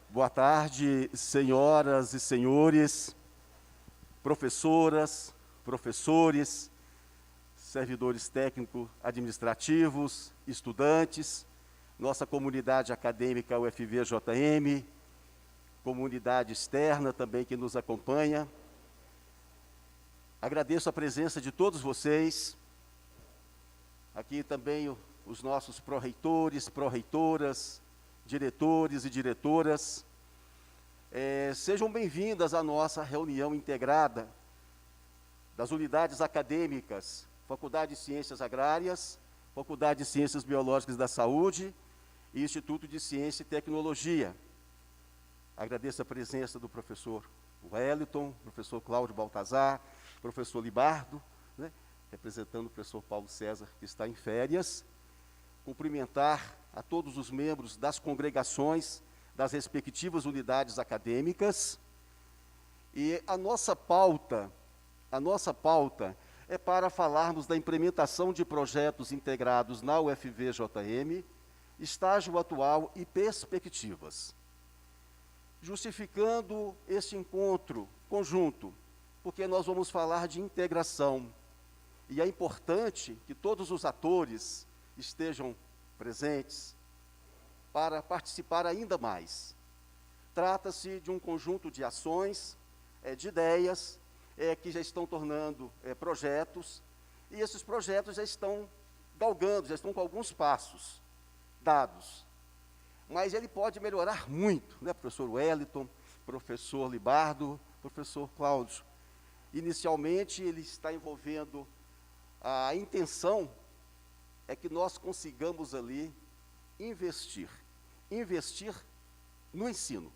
Boa tarde, senhoras e senhores, professoras, professores, servidores técnicos administrativos, estudantes, nossa comunidade acadêmica UFV-JM, comunidade externa também que nos acompanha. Agradeço a presença de todos vocês. Aqui também os nossos pró-reitores, pró-reitoras, diretores e diretoras. Sejam bem-vindas à nossa reunião integrada das unidades acadêmicas, Faculdade de Ciências Agrárias, Faculdade de Ciências Biológicas da Saúde e Instituto de Ciência e Tecnologia. Agradeço a presença do professor Wellington, professor Cláudio Baltazar, professor Libardo, né, representando o professor Paulo César, que está em férias. Cumprimentar a todos os membros das congregações das respectivas unidades acadêmicas. E a nossa pauta é para falarmos da implementação de projetos integrados na UFV-JM, estágio atual e perspectivas. Justificando este encontro conjunto, porque nós vamos falar de integração, e é importante que todos os atores estejam presentes para participar ainda mais. Trata-se de um conjunto de ações, de ideias, que já estão tornando projetos, e esses projetos já estão galgando, já estão com alguns passos dados. Mas ele pode melhorar muito, né, professor Wellington, professor Libardo, professor Cláudio. Inicialmente, ele está envolvendo, a intenção é que nós consigamos ali investir no ensino.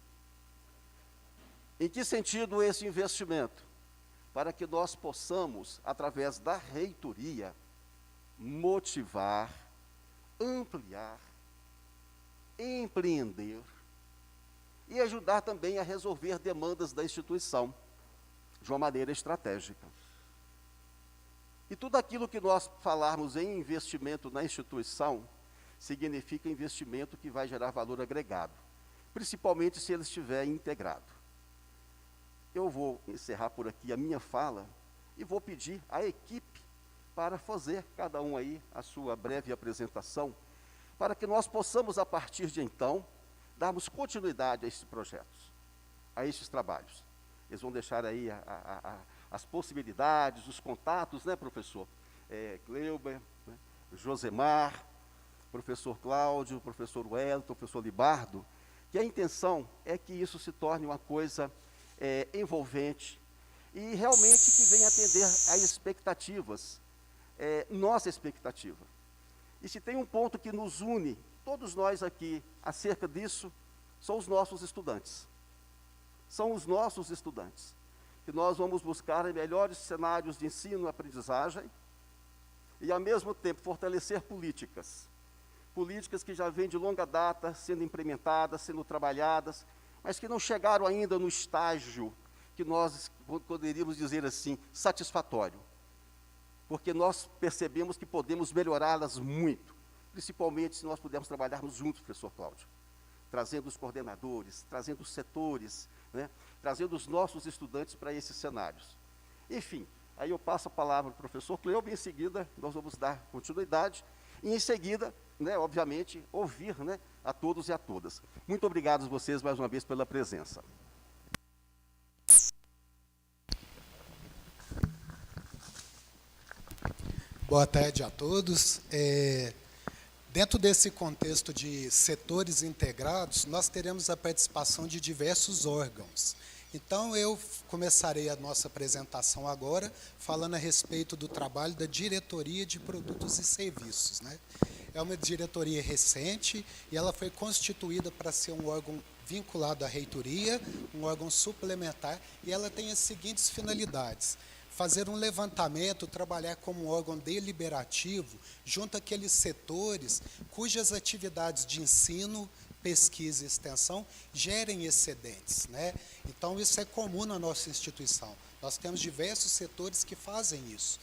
Em que sentido esse investimento? Para que nós possamos, através da reitoria, motivar, ampliar, empreender e ajudar também a resolver demandas da instituição de uma maneira estratégica. E tudo aquilo que nós falarmos em investimento na instituição significa investimento que vai gerar valor agregado, principalmente se ele estiver integrado. Eu vou encerrar por aqui a minha fala e vou pedir à equipe para fazer, cada um aí, a sua breve apresentação, para que nós possamos, a partir de então, darmos continuidade a esses projetos, a estes trabalhos. Eles vão deixar aí as possibilidades, os contatos, né, professor? Cleuber, né, Josemar, professor Cláudio, professor Wellington, professor Libardo, que a intenção é que isso se torne uma coisa envolvente e realmente que venha atender às expectativas, nossa expectativa. E se tem um ponto que nos une, todos nós aqui, acerca disso, são os nossos estudantes. São os nossos estudantes, que nós vamos buscar melhores cenários de ensino e aprendizagem e, ao mesmo tempo, fortalecer políticas que já vêm de longa data sendo implementadas, sendo trabalhadas, mas que não chegaram ainda no estágio que nós poderíamos dizer assim, satisfatório. Porque nós percebemos que podemos melhorá-las muito, principalmente se nós pudermos trabalharmos juntos, professor Cláudio, trazendo os coordenadores, trazendo os setores, né, trazendo os nossos estudantes para esses cenários. Enfim, aí eu passo a palavra para o professor Cleuber, em seguida nós vamos dar continuidade, e em seguida, né, obviamente, ouvir, né, a todos e a todas. Muito obrigado a vocês mais uma vez pela presença. Boa tarde a todos. Dentro desse contexto de setores integrados, nós teremos a participação de diversos órgãos. Então, eu começarei a nossa apresentação agora, falando a respeito do trabalho da Diretoria de Produtos e Serviços, né? É uma diretoria recente e ela foi constituída para ser um órgão vinculado à reitoria, um órgão suplementar, e ela tem as seguintes finalidades: fazer um levantamento, trabalhar como um órgão deliberativo junto àqueles setores cujas atividades de ensino, pesquisa e extensão gerem excedentes, né? Então, isso é comum na nossa instituição. Nós temos diversos setores que fazem isso.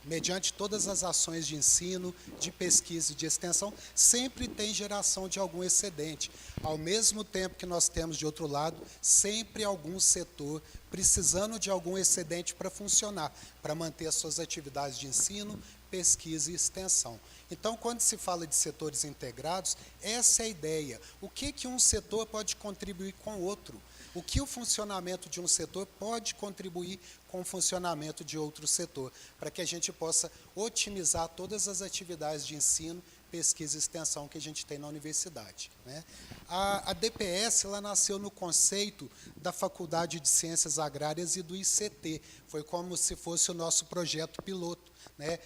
mediante todas as ações de ensino, de pesquisa e de extensão, sempre tem geração de algum excedente. Ao mesmo tempo que nós temos, de outro lado, sempre algum setor precisando de algum excedente para funcionar, para manter as suas atividades de ensino, pesquisa e extensão. Então, quando se fala de setores integrados, essa é a ideia. O que um setor pode contribuir com o outro? O que o funcionamento de um setor pode contribuir com o funcionamento de outro setor, para que a gente possa otimizar todas as atividades de ensino, pesquisa e extensão que a gente tem na universidade, né? A DPS ela nasceu no conceito da Faculdade de Ciências Agrárias e do ICT. Foi como se fosse o nosso projeto piloto, né?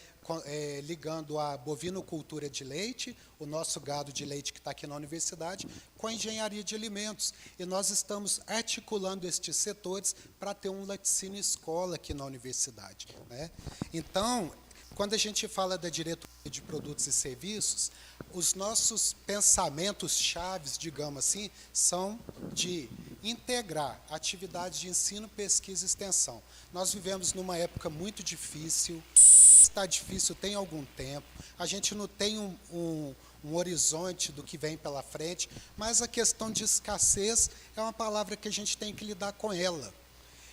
Ligando a bovinocultura de leite, o nosso gado de leite que está aqui na universidade, com a engenharia de alimentos. E nós estamos articulando estes setores para ter um laticínio escola aqui na universidade, né? Então, quando a gente fala da diretoria de produtos e serviços, os nossos pensamentos chaves, digamos assim, são de integrar atividades de ensino, pesquisa e extensão. Nós vivemos numa época muito difícil, está difícil tem algum tempo, a gente não tem um horizonte do que vem pela frente, mas a questão de escassez é uma palavra que a gente tem que lidar com ela.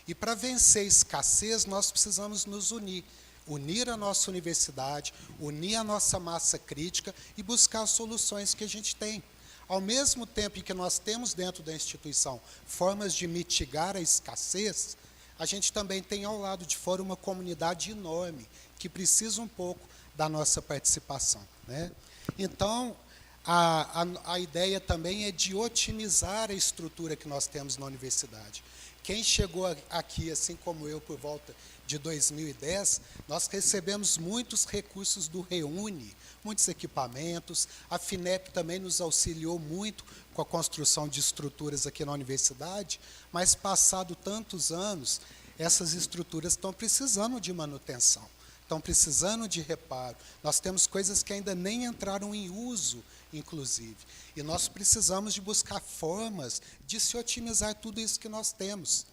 E para vencer a escassez, nós precisamos nos unir. Unir a nossa universidade, unir a nossa massa crítica e buscar as soluções que a gente tem. Ao mesmo tempo em que nós temos dentro da instituição formas de mitigar a escassez, a gente também tem ao lado de fora uma comunidade enorme que precisa um pouco da nossa participação, né? Então, a ideia também é de otimizar a estrutura que nós temos na universidade. Quem chegou aqui, assim como eu, por volta de 2010, nós recebemos muitos recursos do Reúne, muitos equipamentos. A FINEP também nos auxiliou muito com a construção de estruturas aqui na universidade, mas, passado tantos anos, essas estruturas estão precisando de manutenção, estão precisando de reparo. Nós temos coisas que ainda nem entraram em uso, inclusive. E nós precisamos de buscar formas de se otimizar tudo isso que nós temos.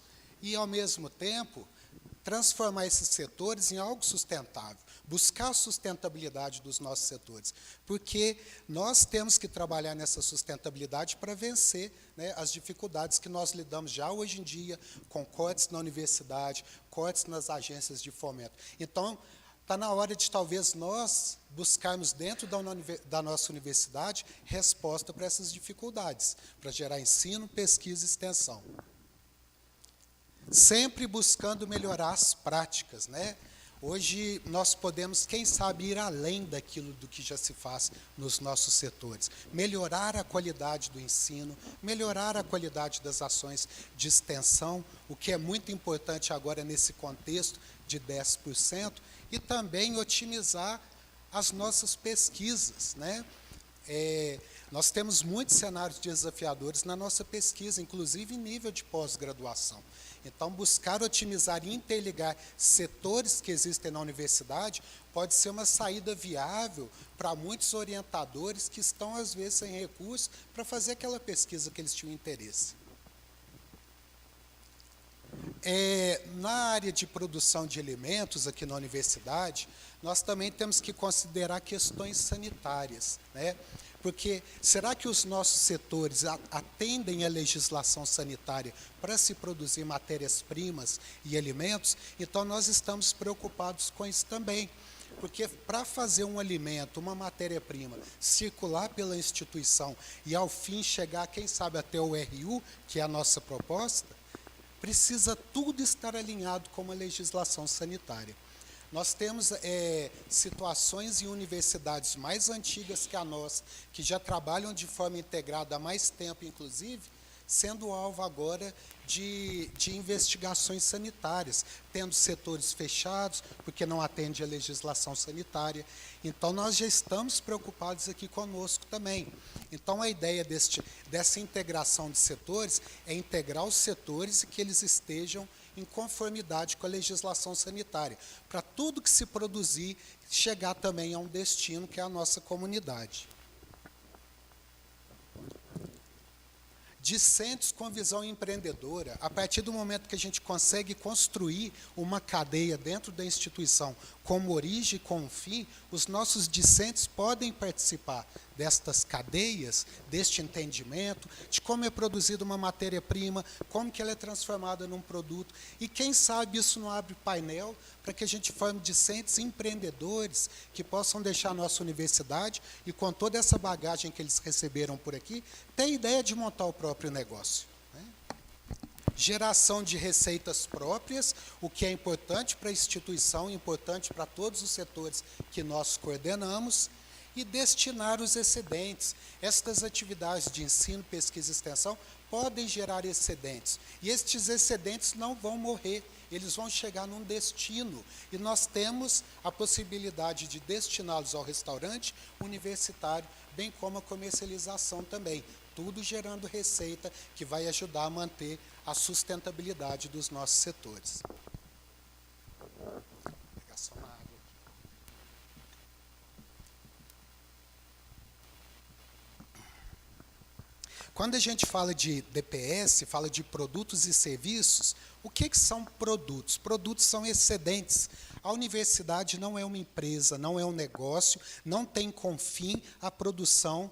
E, ao mesmo tempo, transformar esses setores em algo sustentável, buscar a sustentabilidade dos nossos setores, porque nós temos que trabalhar nessa sustentabilidade para vencer, né, as dificuldades que nós lidamos já hoje em dia, com cortes na universidade, cortes nas agências de fomento. Então, está na hora de talvez nós buscarmos dentro da nossa universidade resposta para essas dificuldades, para gerar ensino, pesquisa e extensão. Sempre buscando melhorar as práticas, né? Hoje nós podemos, quem sabe, ir além daquilo do que já se faz nos nossos setores. Melhorar a qualidade do ensino, melhorar a qualidade das ações de extensão, o que é muito importante agora nesse contexto de 10%, e também otimizar as nossas pesquisas, né? Nós temos muitos cenários desafiadores na nossa pesquisa, inclusive em nível de pós-graduação. Então, buscar otimizar e interligar setores que existem na universidade pode ser uma saída viável para muitos orientadores que estão, às vezes, sem recursos para fazer aquela pesquisa que eles tinham interesse. Na área de produção de alimentos aqui na universidade, nós também temos que considerar questões sanitárias, né? Porque será que os nossos setores atendem à legislação sanitária para se produzir matérias-primas e alimentos? Então, nós estamos preocupados com isso também. Porque para fazer um alimento, uma matéria-prima, circular pela instituição e, ao fim, chegar, quem sabe, até o RU, que é a nossa proposta, precisa tudo estar alinhado com a legislação sanitária. Nós temos situações em universidades mais antigas que a nossa, que já trabalham de forma integrada há mais tempo, inclusive, sendo alvo agora de investigações sanitárias, tendo setores fechados, porque não atende à legislação sanitária. Então, nós já estamos preocupados aqui conosco também. Então, a ideia dessa integração de setores é integrar os setores e que eles estejam em conformidade com a legislação sanitária, para tudo que se produzir chegar também a um destino que é a nossa comunidade. discentes com visão empreendedora. A partir do momento que a gente consegue construir uma cadeia dentro da instituição como origem e como fim, os nossos discentes podem participar destas cadeias, deste entendimento, de como é produzida uma matéria-prima, como que ela é transformada num produto. E quem sabe isso não abre painel para que a gente forme discentes empreendedores que possam deixar a nossa universidade e, com toda essa bagagem que eles receberam por aqui, ter a ideia de montar o próprio negócio. Geração de receitas próprias, o que é importante para a instituição, importante para todos os setores que nós coordenamos, e destinar os excedentes. Estas atividades de ensino, pesquisa e extensão podem gerar excedentes, e estes excedentes não vão morrer, eles vão chegar num destino, e nós temos a possibilidade de destiná-los ao restaurante universitário, bem como a comercialização também, tudo gerando receita que vai ajudar a manter a sustentabilidade dos nossos setores. Vou pegar só uma água aqui. Quando a gente fala de DPS, fala de produtos e serviços, o que são produtos? Produtos são excedentes. A universidade não é uma empresa, não é um negócio, não tem como fim a produção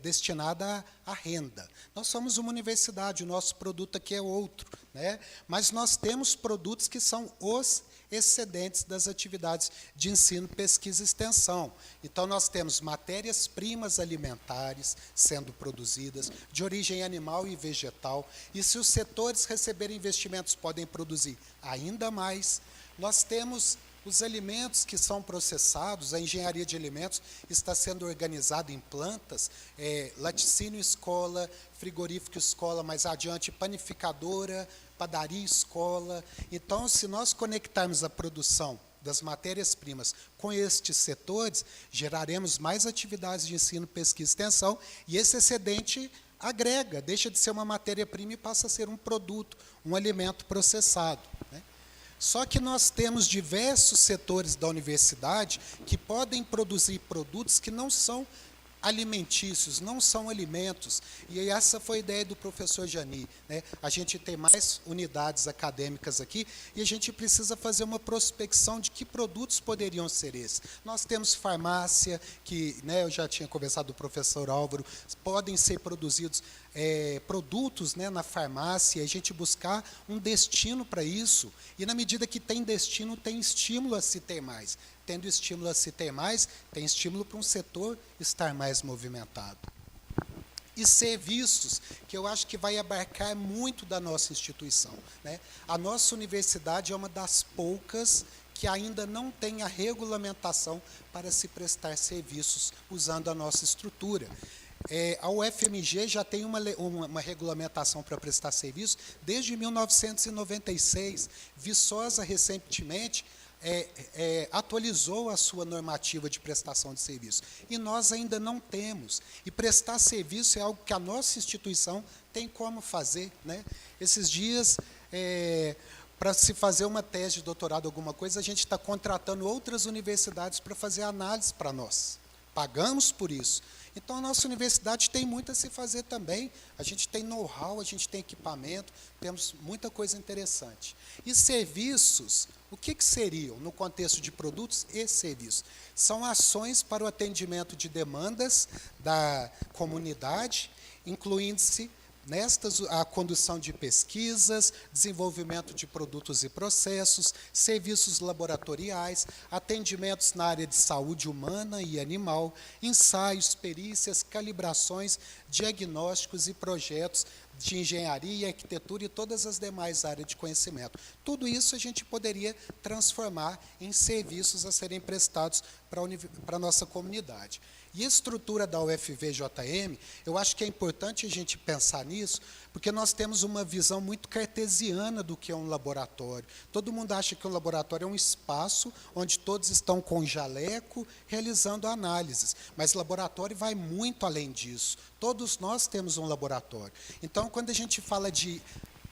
destinada à renda. Nós somos uma universidade, o nosso produto aqui é outro, né? Mas nós temos produtos que são os excedentes das atividades de ensino, pesquisa e extensão. Então, nós temos matérias-primas alimentares sendo produzidas, de origem animal e vegetal, e se os setores receberem investimentos, podem produzir ainda mais. Nós temos os alimentos que são processados, a engenharia de alimentos está sendo organizada em plantas, laticínio escola, frigorífico escola, mais adiante panificadora, padaria escola. Então, se nós conectarmos a produção das matérias-primas com estes setores, geraremos mais atividades de ensino, pesquisa e extensão, e esse excedente agrega, deixa de ser uma matéria-prima e passa a ser um produto, um alimento processado, né? Só que nós temos diversos setores da universidade que podem produzir produtos que não são alimentícios, não são alimentos. E essa foi a ideia do professor Jani, né? A gente tem mais unidades acadêmicas aqui e a gente precisa fazer uma prospecção de que produtos poderiam ser esses. Nós temos farmácia, que, né, eu já tinha conversado com o professor Álvaro, podem ser produzidos produtos, né, na farmácia, a gente buscar um destino para isso, e na medida que tem destino, tem estímulo a se ter mais. Tendo estímulo a se ter mais, tem estímulo para um setor estar mais movimentado. E serviços, que eu acho que vai abarcar muito da nossa instituição, né? A nossa universidade é uma das poucas que ainda não tem a regulamentação para se prestar serviços usando a nossa estrutura. A UFMG já tem uma regulamentação para prestar serviço desde 1996. Viçosa, recentemente, atualizou a sua normativa de prestação de serviço. E nós ainda não temos. E prestar serviço é algo que a nossa instituição tem como fazer, né? Esses dias, para se fazer uma tese de doutorado, alguma coisa, a gente está contratando outras universidades para fazer análise para nós. Pagamos por isso. Então, a nossa universidade tem muito a se fazer também. A gente tem know-how, a gente tem equipamento, temos muita coisa interessante. E serviços, o que seriam, no contexto de produtos e serviços? São ações para o atendimento de demandas da comunidade, incluindo-se nestas a condução de pesquisas, desenvolvimento de produtos e processos, serviços laboratoriais, atendimentos na área de saúde humana e animal, ensaios, perícias, calibrações, diagnósticos e projetos de engenharia, arquitetura e todas as demais áreas de conhecimento. Tudo isso a gente poderia transformar em serviços a serem prestados para a nossa comunidade. E a estrutura da UFVJM, eu acho que é importante a gente pensar nisso, porque nós temos uma visão muito cartesiana do que é um laboratório. Todo mundo acha que um laboratório é um espaço onde todos estão com jaleco, realizando análises. Mas laboratório vai muito além disso. Todos nós temos um laboratório. Então, quando a gente fala de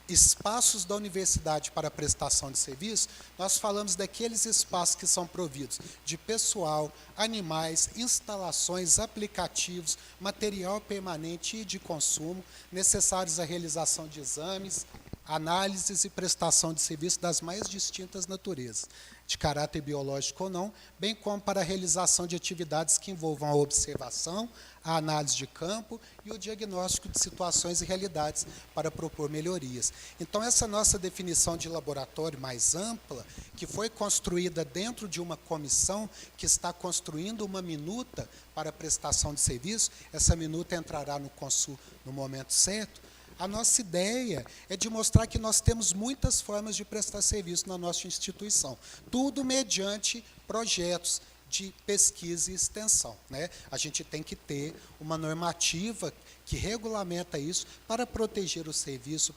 espaços da universidade para prestação de serviço, nós falamos daqueles espaços que são providos de pessoal, animais, instalações, aplicativos, material permanente e de consumo, necessários à realização de exames, análises e prestação de serviço das mais distintas naturezas, de caráter biológico ou não, bem como para a realização de atividades que envolvam a observação, a análise de campo e o diagnóstico de situações e realidades para propor melhorias. Então, essa nossa definição de laboratório mais ampla, que foi construída dentro de uma comissão que está construindo uma minuta para a prestação de serviço, essa minuta entrará no Consul no momento certo. A nossa ideia é de mostrar que nós temos muitas formas de prestar serviço na nossa instituição, tudo mediante projetos de pesquisa e extensão, né? A gente tem que ter uma normativa que regulamenta isso para proteger o serviço,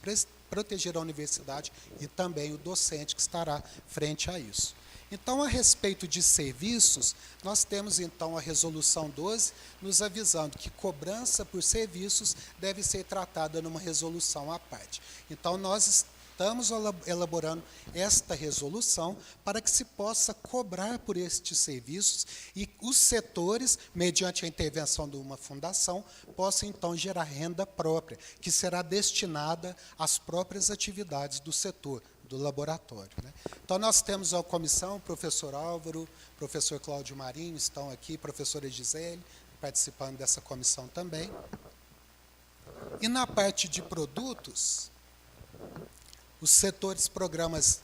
proteger a universidade e também o docente que estará frente a isso. Então, a respeito de serviços, nós temos, então, a Resolução 12, nos avisando que cobrança por serviços deve ser tratada numa resolução à parte. Então, nós estamos elaborando esta resolução para que se possa cobrar por estes serviços e os setores, mediante a intervenção de uma fundação, possam, então, gerar renda própria, que será destinada às próprias atividades do setor, do laboratório, né? Então, nós temos a comissão, o professor Álvaro, professor Cláudio Marinho, estão aqui, professora Gisele, participando dessa comissão também. E na parte de produtos, os setores, programas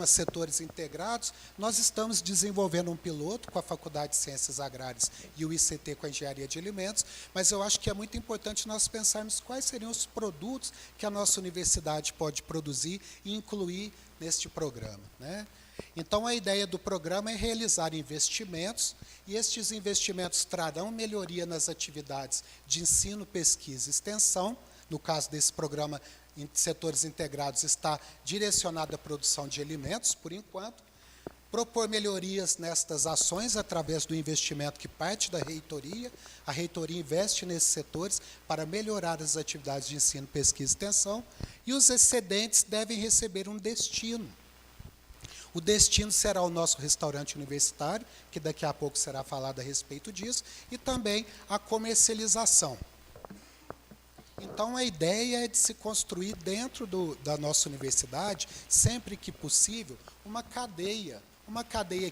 setores integrados, nós estamos desenvolvendo um piloto com a Faculdade de Ciências Agrárias e o ICT com a Engenharia de Alimentos, mas eu acho que é muito importante nós pensarmos quais seriam os produtos que a nossa universidade pode produzir e incluir neste programa, né? Então, a ideia do programa é realizar investimentos, e estes investimentos trarão melhoria nas atividades de ensino, pesquisa e extensão. No caso desse programa, em setores integrados, está direcionado à produção de alimentos, por enquanto, propor melhorias nestas ações através do investimento que parte da reitoria. A reitoria investe nesses setores para melhorar as atividades de ensino, pesquisa e extensão, e os excedentes devem receber um destino. O destino será o nosso restaurante universitário, que daqui a pouco será falado a respeito disso, e também a comercialização. Então, a ideia é de se construir dentro da nossa universidade, sempre que possível, uma cadeia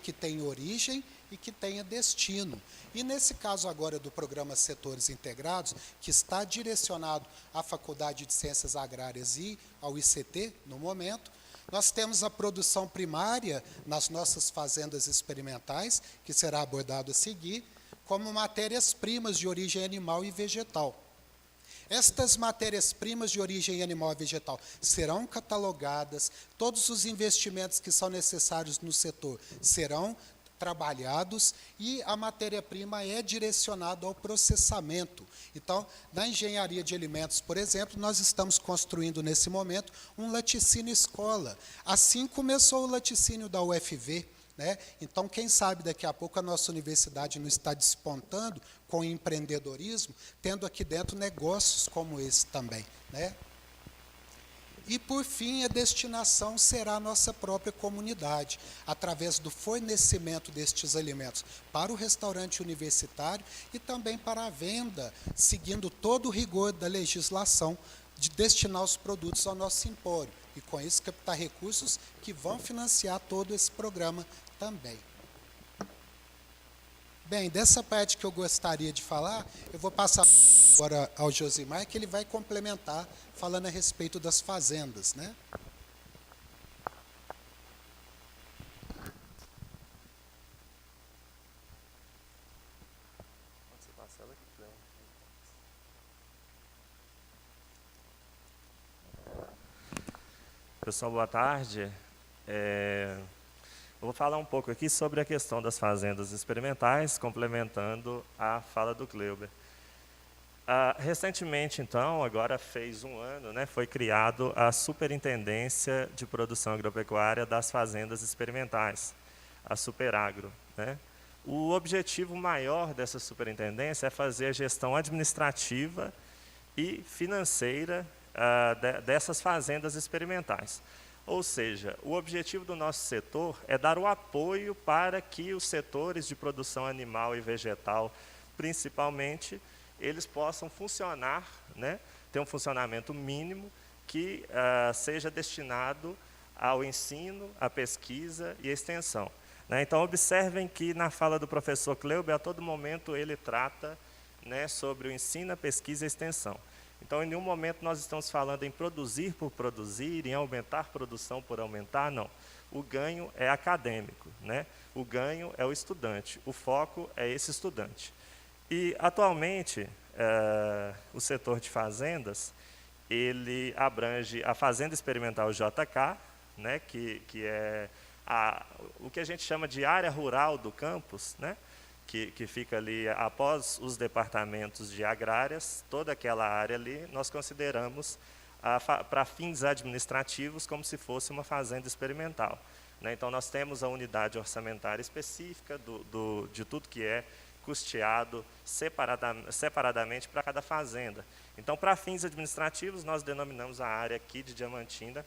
que tenha origem e que tenha destino. E nesse caso agora do programa Setores Integrados, que está direcionado à Faculdade de Ciências Agrárias e ao ICT, no momento, nós temos a produção primária nas nossas fazendas experimentais, que será abordado a seguir, como matérias-primas de origem animal e vegetal. Estas matérias-primas de origem animal e vegetal serão catalogadas, todos os investimentos que são necessários no setor serão trabalhados e a matéria-prima é direcionada ao processamento. Então, na engenharia de alimentos, por exemplo, nós estamos construindo nesse momento um laticínio escola. Assim começou o laticínio da UFV, né? Então, quem sabe daqui a pouco a nossa universidade não está despontando com o empreendedorismo, tendo aqui dentro negócios como esse também, né? E, por fim, a destinação será a nossa própria comunidade, através do fornecimento destes alimentos para o restaurante universitário e também para a venda, seguindo todo o rigor da legislação de destinar os produtos ao nosso empório. E, com isso, captar recursos que vão financiar todo esse programa também. Bem, dessa parte que eu gostaria de falar, eu vou passar agora ao Josimar, que ele vai complementar, falando a respeito das fazendas, né? Pessoal, boa tarde. Eu vou falar um pouco aqui sobre a questão das fazendas experimentais, complementando a fala do Cleuber. Recentemente, então, agora fez um ano, né, foi criado a Superintendência de Produção Agropecuária das Fazendas Experimentais, a Superagro, né? O objetivo maior dessa superintendência é fazer a gestão administrativa e financeira dessas fazendas experimentais. Ou seja, o objetivo do nosso setor é dar o apoio para que os setores de produção animal e vegetal, principalmente, eles possam funcionar, né, ter um funcionamento mínimo que seja destinado ao ensino, à pesquisa e à extensão. Né? Então, observem que na fala do professor Cleuber, a todo momento ele trata, né, sobre o ensino, a pesquisa e a extensão. Então, em nenhum momento nós estamos falando em produzir por produzir, em aumentar produção por aumentar, não. O ganho é acadêmico, né? O ganho é o estudante, o foco é esse estudante. E, atualmente, o setor de fazendas, ele abrange a Fazenda Experimental JK, né, que é o que a gente chama de área rural do campus, né, que fica ali após os departamentos de agrárias, toda aquela área ali, nós consideramos para fins administrativos como se fosse uma fazenda experimental. Né? Então, nós temos a unidade orçamentária específica de tudo que é custeado separadamente para cada fazenda. Então, para fins administrativos, nós denominamos a área aqui de Diamantina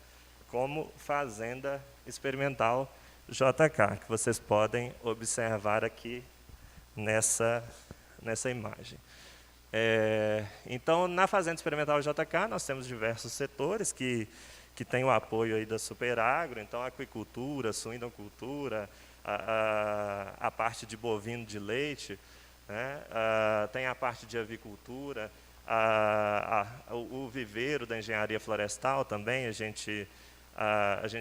como Fazenda Experimental JK, que vocês podem observar aqui nessa imagem. Então, na Fazenda Experimental JK, nós temos diversos setores que têm o apoio aí da Superagro, então aquicultura, suinocultura, a parte de bovino de leite, né? Tem a parte de avicultura, o viveiro da engenharia florestal também, a gente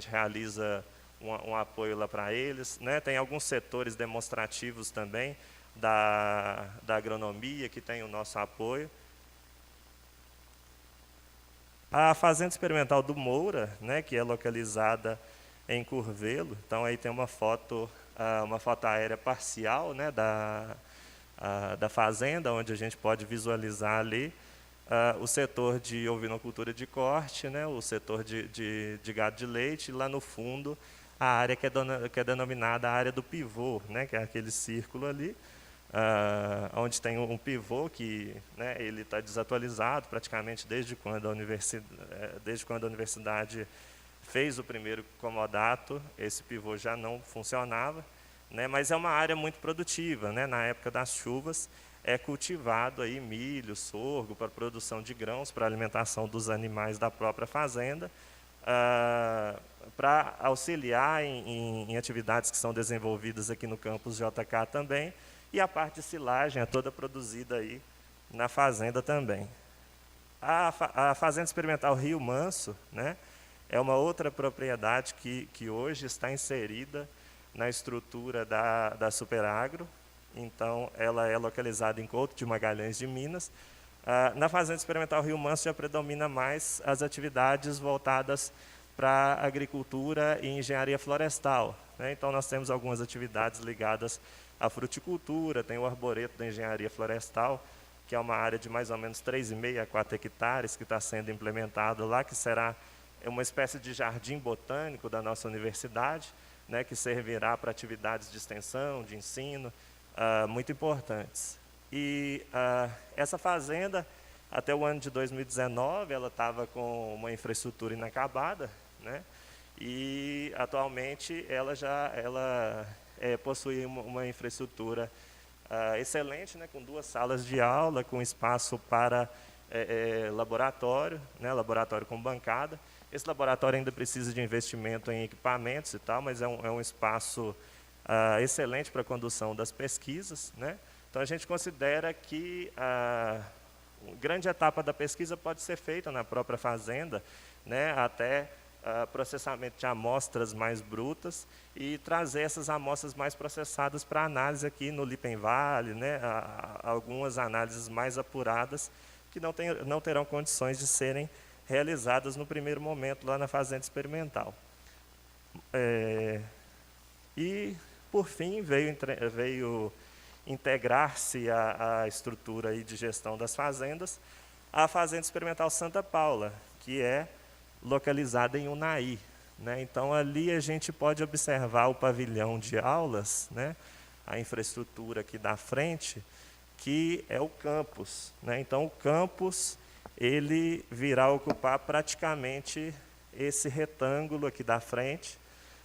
realiza um apoio lá para eles, né? Tem alguns setores demonstrativos também da agronomia que tem o nosso apoio. A Fazenda Experimental do Moura, né, que é localizada em Curvelo, então aí tem uma foto aérea parcial, né, da fazenda, onde a gente pode visualizar ali o setor de ovinocultura de corte, né, o setor de gado de leite, e lá no fundo a área que é denominada a área do pivô, né, que é aquele círculo ali, onde tem um pivô que, né, ele está desatualizado praticamente desde quando a universidade fez o primeiro comodato, esse pivô já não funcionava, né, mas é uma área muito produtiva, né, na época das chuvas é cultivado aí milho, sorgo para produção de grãos, para alimentação dos animais da própria fazenda, para auxiliar em atividades que são desenvolvidas aqui no campus JK também, e a parte de silagem é toda produzida aí na fazenda também. A Fazenda Experimental Rio Manso, né, é uma outra propriedade que hoje está inserida na estrutura da Superagro. Então, ela é localizada em Couto de Magalhães de Minas. Na Fazenda Experimental Rio Manso já predomina mais as atividades voltadas para agricultura e engenharia florestal, né? Então, nós temos algumas atividades ligadas à fruticultura, tem o arboreto da engenharia florestal, que é uma área de mais ou menos 3,5 a 4 hectares que está sendo implementado lá, que será uma espécie de jardim botânico da nossa universidade, né, que servirá para atividades de extensão, de ensino, muito importantes. E essa fazenda, até o ano de 2019, ela estava com uma infraestrutura inacabada, né, e atualmente ela possui uma infraestrutura excelente, né, com 2 salas de aula, com espaço para laboratório, né, laboratório com bancada. Esse laboratório ainda precisa de investimento em equipamentos e tal, mas é um espaço excelente para a condução das pesquisas, né? Então, a gente considera que a grande etapa da pesquisa pode ser feita na própria fazenda, né, até processamento de amostras mais brutas e trazer essas amostras mais processadas para análise aqui no Lipenvale, né, algumas análises mais apuradas que não terão condições de serem realizadas no primeiro momento lá na Fazenda Experimental. E, por fim, veio integrar-se à estrutura aí de gestão das fazendas a Fazenda Experimental Santa Paula, que é localizada em Unai, né? Então, ali a gente pode observar o pavilhão de aulas, né? A infraestrutura aqui da frente, que é o campus, né? Então, o campus ele virá ocupar praticamente esse retângulo aqui da frente,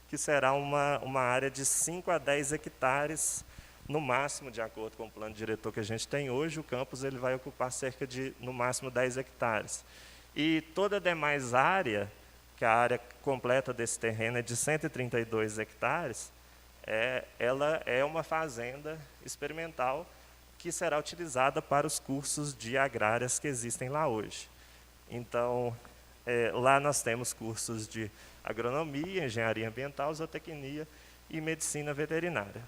que será uma área de 5 a 10 hectares, no máximo, de acordo com o plano diretor que a gente tem hoje. O campus ele vai ocupar cerca de, no máximo, 10 hectares. E toda a demais área, que a área completa desse terreno é de 132 hectares, ela é uma fazenda experimental que será utilizada para os cursos de agrárias que existem lá hoje. Então, lá nós temos cursos de agronomia, engenharia ambiental, zootecnia e medicina veterinária.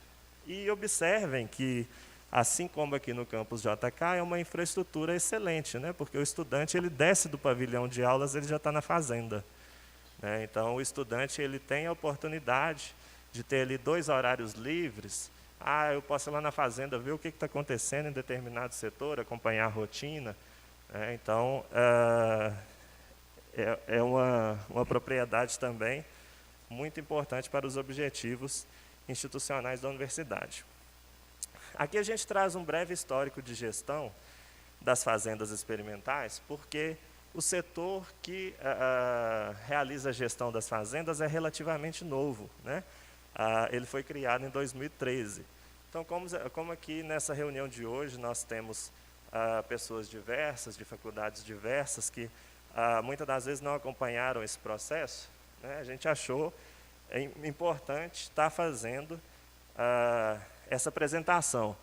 E observem que, assim como aqui no campus JK, é uma infraestrutura excelente, né? Porque o estudante ele desce do pavilhão de aulas, ele já está na fazenda. Né? Então, o estudante ele tem a oportunidade de ter ali 2 horários livres. Eu posso ir lá na fazenda ver o que está acontecendo em determinado setor, acompanhar a rotina. Então, é uma propriedade também muito importante para os objetivos institucionais da universidade. Aqui a gente traz um breve histórico de gestão das fazendas experimentais, porque o setor que realiza a gestão das fazendas é relativamente novo, né? Ele foi criado em 2013. Então, como aqui nessa reunião de hoje nós temos pessoas diversas, de faculdades diversas, que muitas das vezes não acompanharam esse processo, né, a gente achou importante estar fazendo essa apresentação.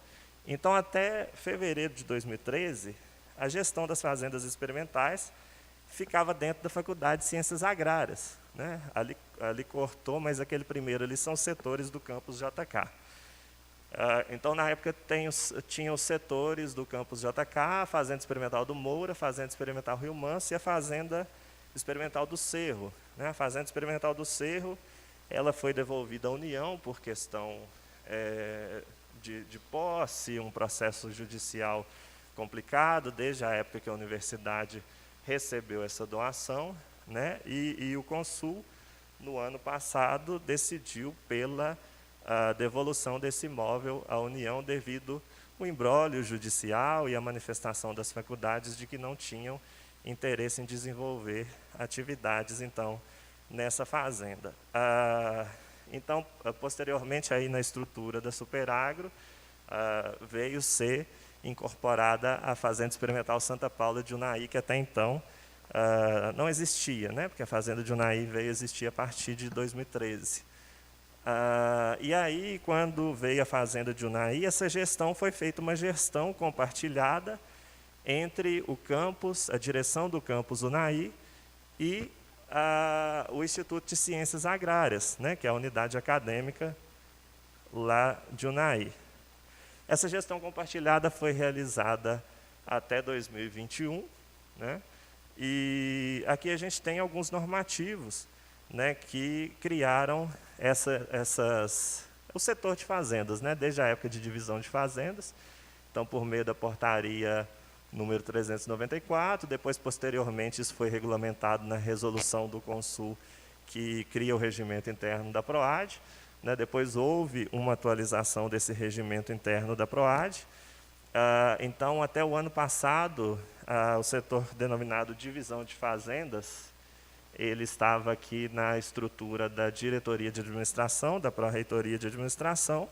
Então, até fevereiro de 2013, a gestão das fazendas experimentais ficava dentro da Faculdade de Ciências Agrárias. Né? Ali cortou, mas aquele primeiro ali são setores do campus JK. Então, na época, tinha os setores do campus JK, a Fazenda Experimental do Moura, a Fazenda Experimental Rio Manso e a Fazenda Experimental do Cerro. Né? A Fazenda Experimental do Cerro ela foi devolvida à União por questão de posse, um processo judicial complicado, desde a época que a universidade recebeu essa doação, né? E o Consul, no ano passado, decidiu pela devolução desse imóvel à União devido ao imbróglio judicial e à manifestação das faculdades de que não tinham interesse em desenvolver atividades, então, nessa fazenda. Então, posteriormente, aí na estrutura da Superagro, veio ser incorporada a Fazenda Experimental Santa Paula de Unai, que até então não existia, né? Porque a Fazenda de Unai veio existir a partir de 2013. E aí, quando veio a Fazenda de Unai, essa gestão foi feita uma gestão compartilhada entre o campus, a direção do campus Unai e o Instituto de Ciências Agrárias, né, que é a unidade acadêmica lá de Unai. Essa gestão compartilhada foi realizada até 2021, né, e aqui a gente tem alguns normativos, né, que criaram o setor de fazendas, né, desde a época de divisão de fazendas. Então, por meio da portaria número 394, depois, posteriormente, isso foi regulamentado na resolução do Consul, que cria o regimento interno da PROAD. Né, depois houve uma atualização desse regimento interno da PROAD. Então, até o ano passado, o setor denominado divisão de fazendas, ele estava aqui na estrutura da diretoria de administração, da pró-reitoria de administração,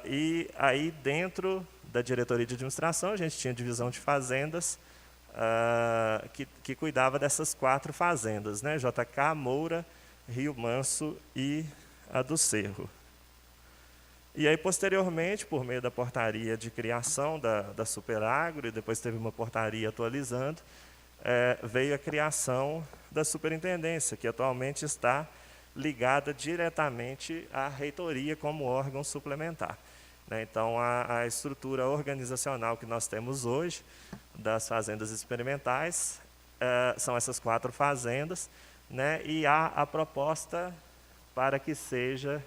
e aí dentro da diretoria de administração a gente tinha divisão de fazendas que cuidava dessas 4 fazendas, né? JK, Moura, Rio Manso e a do Cerro. E aí, posteriormente, por meio da portaria de criação da Superagro, e depois teve uma portaria atualizando, veio a criação da superintendência, que atualmente está ligada diretamente à reitoria como órgão suplementar. Né? Então, a estrutura organizacional que nós temos hoje das fazendas experimentais são essas 4 fazendas, né? E há a proposta para que seja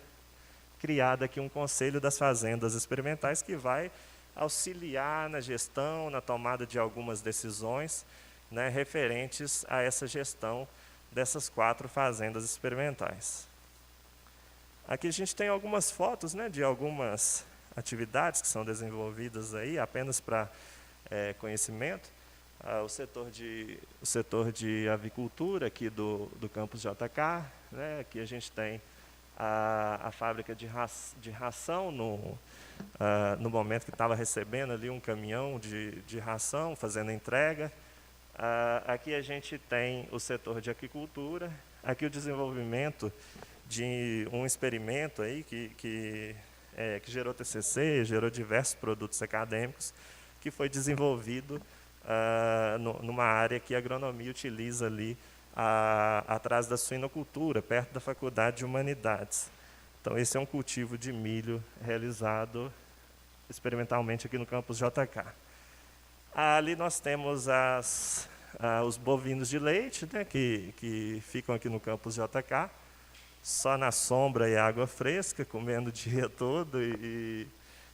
criado aqui um conselho das fazendas experimentais que vai auxiliar na gestão, na tomada de algumas decisões, né, referentes a essa gestão dessas 4 fazendas experimentais. Aqui a gente tem algumas fotos, né, de algumas atividades que são desenvolvidas aí, apenas para conhecimento. o setor de avicultura aqui do campus JK, né? Aqui a gente tem a fábrica de ração no momento que estava recebendo ali um caminhão de ração, fazendo a entrega. Aqui a gente tem o setor de aquicultura, aqui o desenvolvimento de um experimento aí que gerou TCC, gerou diversos produtos acadêmicos, que foi desenvolvido numa área que a agronomia utiliza ali atrás da suinocultura, perto da Faculdade de Humanidades. Então, esse é um cultivo de milho realizado experimentalmente aqui no campus JK. Ali nós temos os bovinos de leite, né, que ficam aqui no campus JK, só na sombra e água fresca, comendo o dia todo e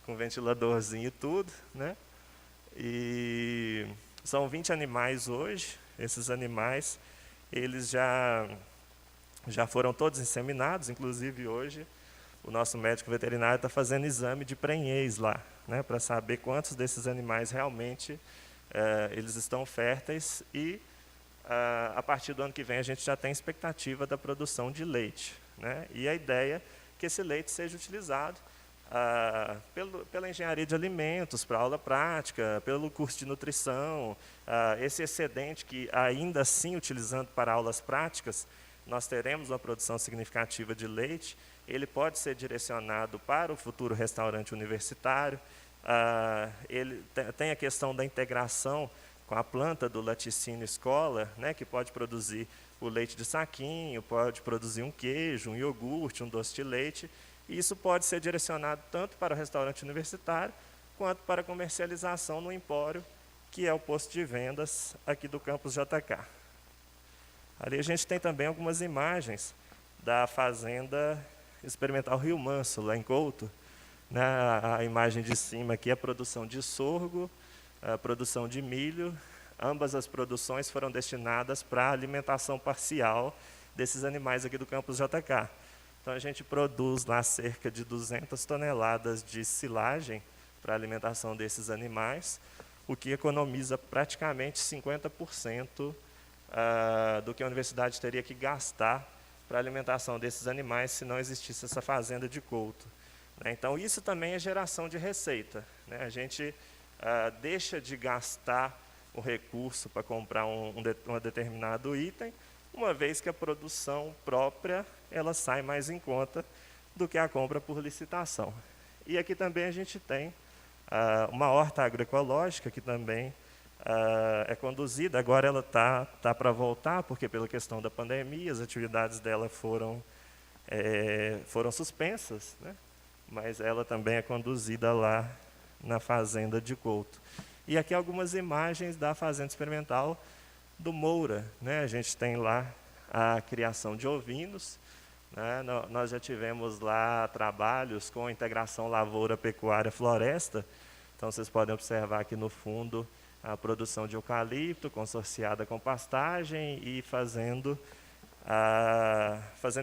com ventiladorzinho e tudo, né? E são 20 animais hoje. Esses animais, eles já foram todos inseminados, inclusive hoje o nosso médico veterinário está fazendo exame de prenhez lá, né, para saber quantos desses animais realmente eles estão férteis e a partir do ano que vem a gente já tem expectativa da produção de leite, né? E a ideia é que esse leite seja utilizado pela engenharia de alimentos, para aula prática, pelo curso de nutrição. Esse excedente que, ainda assim, utilizando para aulas práticas, nós teremos uma produção significativa de leite, ele pode ser direcionado para o futuro restaurante universitário. Ele tem a questão da integração com a planta do laticínio escola, né, que pode produzir o leite de saquinho, pode produzir um queijo, um iogurte, um doce de leite, e isso pode ser direcionado tanto para o restaurante universitário, quanto para a comercialização no empório, que é o posto de vendas aqui do campus JK. Ali a gente tem também algumas imagens da fazenda experimental Rio Manso, lá em Couto. A imagem de cima aqui é a produção de sorgo, a produção de milho. Ambas as produções foram destinadas para a alimentação parcial desses animais aqui do campus JK. Então, a gente produz lá cerca de 200 toneladas de silagem para a alimentação desses animais, o que economiza praticamente 50% do que a universidade teria que gastar para a alimentação desses animais se não existisse essa fazenda de Couto. Então, isso também é geração de receita, né? A gente deixa de gastar o recurso para comprar um determinado item, uma vez que a produção própria ela sai mais em conta do que a compra por licitação. E aqui também a gente tem uma horta agroecológica que também é conduzida. Agora ela tá para voltar, porque pela questão da pandemia as atividades dela foram suspensas, né? Mas ela também é conduzida lá na fazenda de Couto. E aqui algumas imagens da fazenda experimental do Moura, né? A gente tem lá a criação de ovinos, né? Nós já tivemos lá trabalhos com integração lavoura, pecuária, floresta. Então, vocês podem observar aqui no fundo a produção de eucalipto consorciada com pastagem e fazendo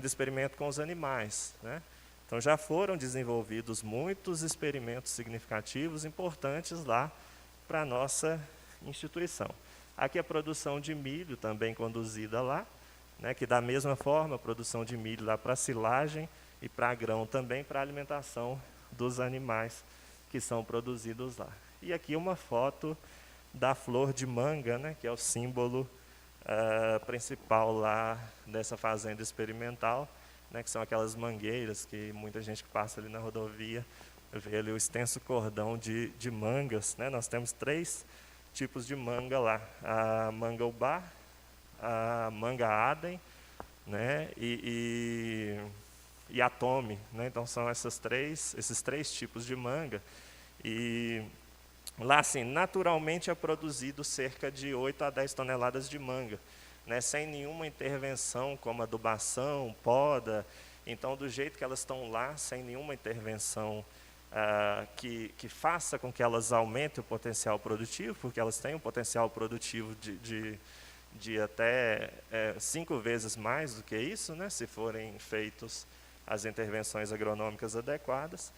experimento com os animais, né? Então, já foram desenvolvidos muitos experimentos significativos, importantes lá para a nossa instituição. Aqui a produção de milho também conduzida lá, né, que da mesma forma a produção de milho lá para silagem e para grão também para alimentação dos animais que são produzidos lá. E aqui uma foto da flor de manga, né, que é o símbolo principal lá dessa fazenda experimental, né, que são aquelas mangueiras que muita gente que passa ali na rodovia vê ali o extenso cordão de mangas, né? Nós temos 3 tipos de manga lá: a manga ubá, a manga Aden, né, e a tome, né? Então são esses três tipos de manga. E lá, assim, naturalmente é produzido cerca de 8 a 10 toneladas de manga, né, sem nenhuma intervenção como adubação, poda. Então, do jeito que elas estão lá, sem nenhuma intervenção que faça com que elas aumentem o potencial produtivo, porque elas têm um potencial produtivo de até 5 vezes mais do que isso, né, se forem feitas as intervenções agronômicas adequadas.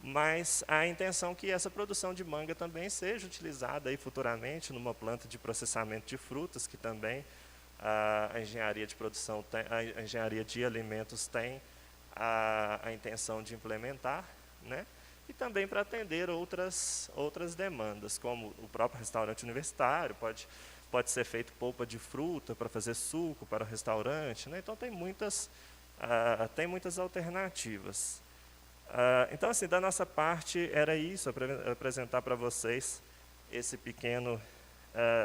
mas a intenção é que essa produção de manga também seja utilizada aí futuramente numa planta de processamento de frutas, que também a engenharia de produção, a engenharia de alimentos tem a intenção de implementar, né? E também para atender outras demandas, como o próprio restaurante universitário, pode ser feito polpa de fruta para fazer suco para o restaurante, né? Então tem muitas alternativas. Então, assim, da nossa parte era isso, apresentar para vocês esse pequeno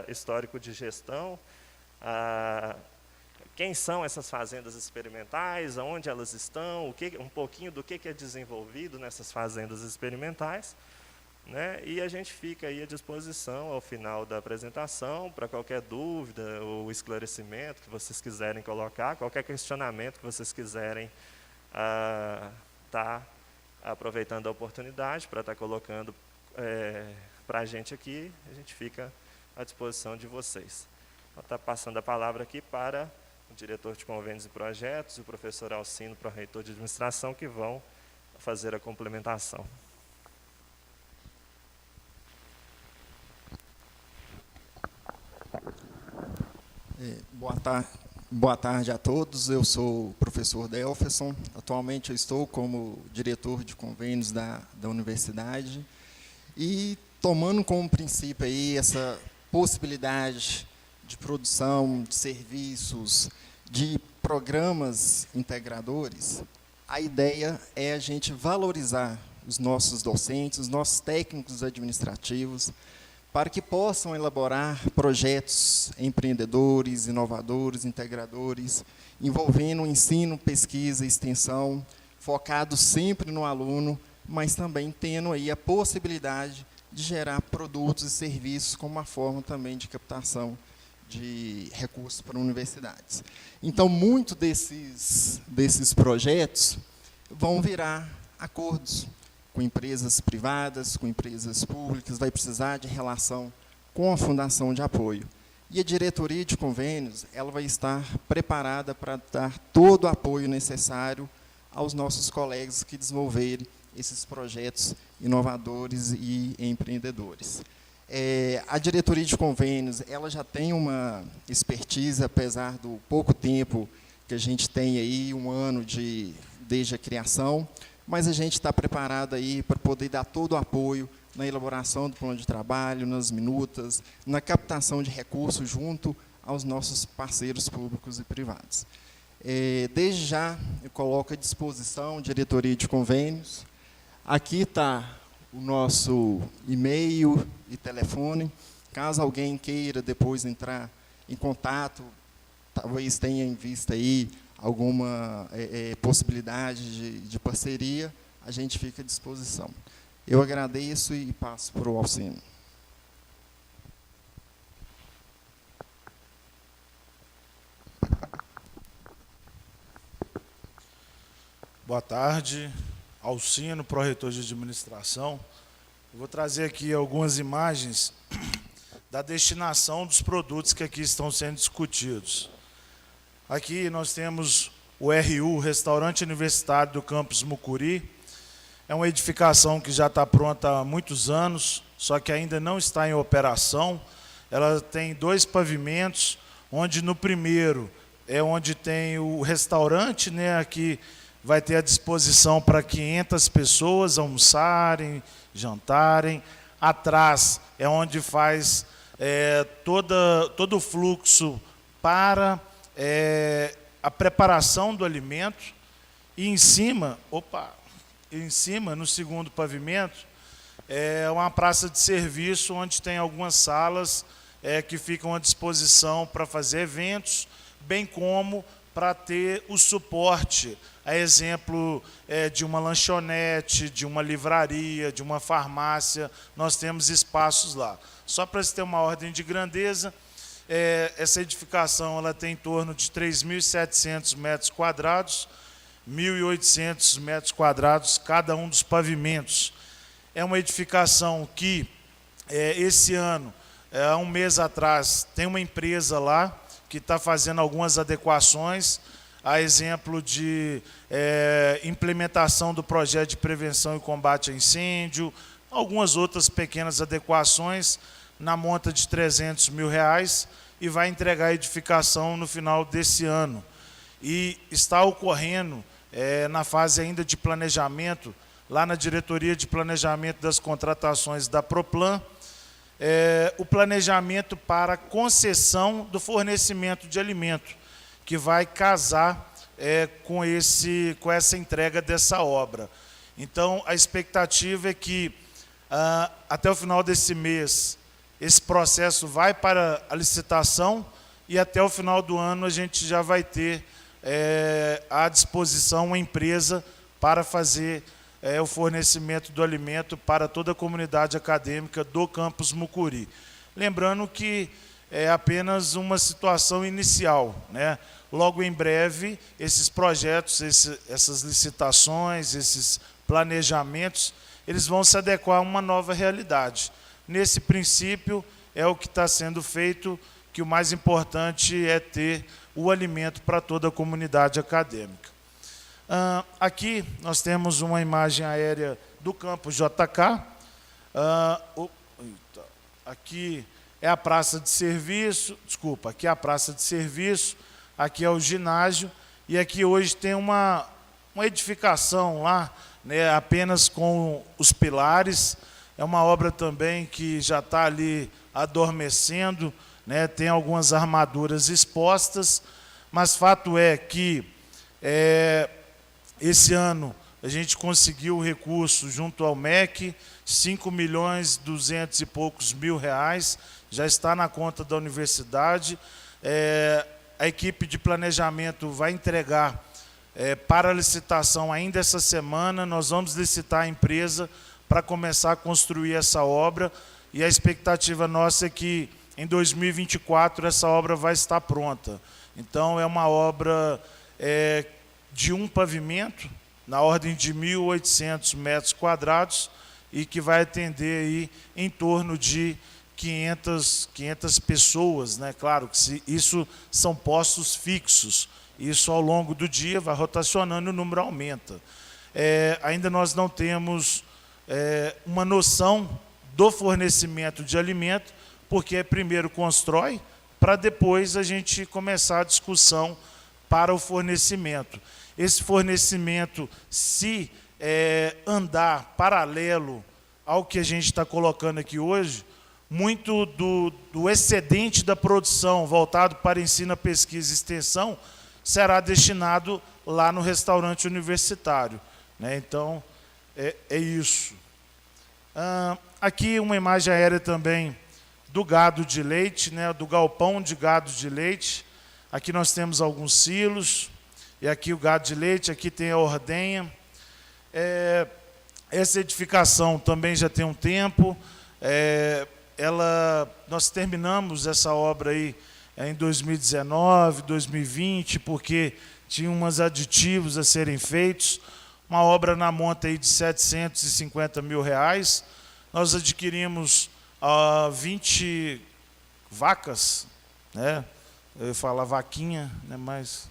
histórico de gestão, quem são essas fazendas experimentais, onde elas estão, um pouquinho do que é desenvolvido nessas fazendas experimentais, né? E a gente fica aí à disposição ao final da apresentação para qualquer dúvida ou esclarecimento que vocês quiserem colocar, qualquer questionamento que vocês quiserem tá aproveitando a oportunidade para estar colocando para a gente aqui, a gente fica à disposição de vocês. Vou estar passando a palavra aqui para o diretor de convênios e projetos e o professor Alcino, pró-reitor de administração, que vão fazer a complementação. Boa tarde a todos, eu sou o professor Delferson, atualmente eu estou como diretor de convênios da universidade e tomando como princípio aí essa possibilidade de produção de serviços, de programas integradores, a ideia é a gente valorizar os nossos docentes, os nossos técnicos administrativos, para que possam elaborar projetos empreendedores, inovadores, integradores, envolvendo ensino, pesquisa e extensão, focado sempre no aluno, mas também tendo aí a possibilidade de gerar produtos e serviços como uma forma também de captação de recursos para universidades. Então, muito desses projetos vão virar acordos com empresas privadas, com empresas públicas, vai precisar de relação com a fundação de apoio. E a diretoria de convênios, ela vai estar preparada para dar todo o apoio necessário aos nossos colegas que desenvolverem esses projetos inovadores e empreendedores. A diretoria de convênios, ela já tem uma expertise, apesar do pouco tempo que a gente tem aí, 1 ano desde a criação, mas a gente está preparado aí para poder dar todo o apoio na elaboração do plano de trabalho, nas minutas, na captação de recursos junto aos nossos parceiros públicos e privados. Desde já, eu coloco à disposição a diretoria de convênios. Aqui está o nosso e-mail e telefone. Caso alguém queira depois entrar em contato, talvez tenha em vista aí alguma possibilidade de parceria, a gente fica à disposição. Eu agradeço e passo para o Alcino. Boa tarde, Alcino, pró-reitor de administração. Eu vou trazer aqui algumas imagens da destinação dos produtos que aqui estão sendo discutidos. Aqui nós temos o RU, Restaurante Universitário do Campus Mucuri. É uma edificação que já está pronta há muitos anos, só que ainda não está em operação. Ela tem 2 pavimentos, onde no primeiro é onde tem o restaurante, né, aqui vai ter à disposição para 500 pessoas almoçarem, jantarem. Atrás é onde faz todo o fluxo para a preparação do alimento. E em cima, no segundo pavimento, é uma praça de serviço, onde tem algumas salas que ficam à disposição para fazer eventos, bem como para ter o suporte, a exemplo de uma lanchonete, de uma livraria, de uma farmácia, nós temos espaços lá. Só para se ter uma ordem de grandeza, essa edificação ela tem em torno de 3.700 metros quadrados, 1.800 metros quadrados cada um dos pavimentos. É uma edificação que, esse ano, há um mês atrás, tem uma empresa lá que está fazendo algumas adequações. a exemplo de implementação do projeto de prevenção e combate a incêndio, algumas outras pequenas adequações na monta de R$300 mil, e vai entregar a edificação no final desse ano. E está ocorrendo, na fase ainda de planejamento, lá na Diretoria de Planejamento das Contratações da Proplan, o planejamento para concessão do fornecimento de alimento, que vai casar com essa entrega dessa obra. Então, a expectativa é que, até o final desse mês, esse processo vai para a licitação e até o final do ano a gente já vai ter à disposição uma empresa para fazer o fornecimento do alimento para toda a comunidade acadêmica do campus Mucuri. Lembrando que é apenas uma situação inicial, né? Logo em breve, esses projetos, essas licitações, esses planejamentos, eles vão se adequar a uma nova realidade. Nesse princípio, é o que está sendo feito, que o mais importante é ter o alimento para toda a comunidade acadêmica. Aqui nós temos uma imagem aérea do campus JK. Aqui é a praça de serviço, desculpa, aqui é a praça de serviço, aqui é o ginásio, e aqui hoje tem uma edificação lá, né, apenas com os pilares. É uma obra também que já está ali adormecendo, né, tem algumas armaduras expostas, mas fato é que esse ano a gente conseguiu o recurso junto ao MEC, 5.200 e poucos mil reais, já está na conta da universidade. A equipe de planejamento vai entregar para a licitação ainda essa semana. Nós vamos licitar a empresa para começar a construir essa obra, e a expectativa nossa é que em 2024 essa obra vai estar pronta. Então, é uma obra de um pavimento, na ordem de 1.800 metros quadrados, e que vai atender aí em torno de 500 pessoas, né? Claro que isso são postos fixos, isso ao longo do dia vai rotacionando e o número aumenta. Ainda nós não temos uma noção do fornecimento de alimento, porque primeiro constrói, para depois a gente começar a discussão para o fornecimento. Esse fornecimento, se andar paralelo ao que a gente está colocando aqui hoje, muito do excedente da produção voltado para ensino, pesquisa e extensão será destinado lá no restaurante universitário, né? Então, é isso. Aqui uma imagem aérea também do gado de leite, né, do galpão de gado de leite. Aqui nós temos alguns silos, e aqui o gado de leite, aqui tem a ordenha. Essa edificação também já tem um tempo. Nós terminamos essa obra aí em 2019, 2020, porque tinha uns aditivos a serem feitos. Uma obra na monta aí de R$750 mil. Nós adquirimos 20 vacas, né? Eu ia falar vaquinha, né? Mas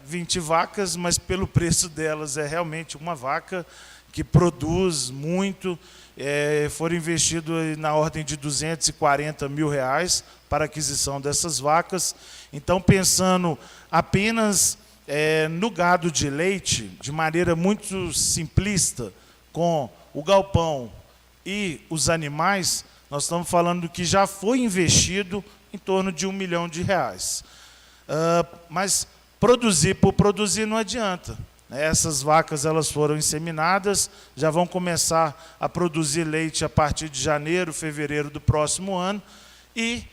20 vacas, mas pelo preço delas é realmente uma vaca que produz muito. Foram investidos na ordem de R$240 mil para a aquisição dessas vacas. Então, pensando apenas no gado de leite, de maneira muito simplista, com o galpão e os animais, nós estamos falando que já foi investido em torno de R$1 milhão. Mas produzir por produzir não adianta. Essas vacas elas foram inseminadas, já vão começar a produzir leite a partir de janeiro, fevereiro do próximo ano. E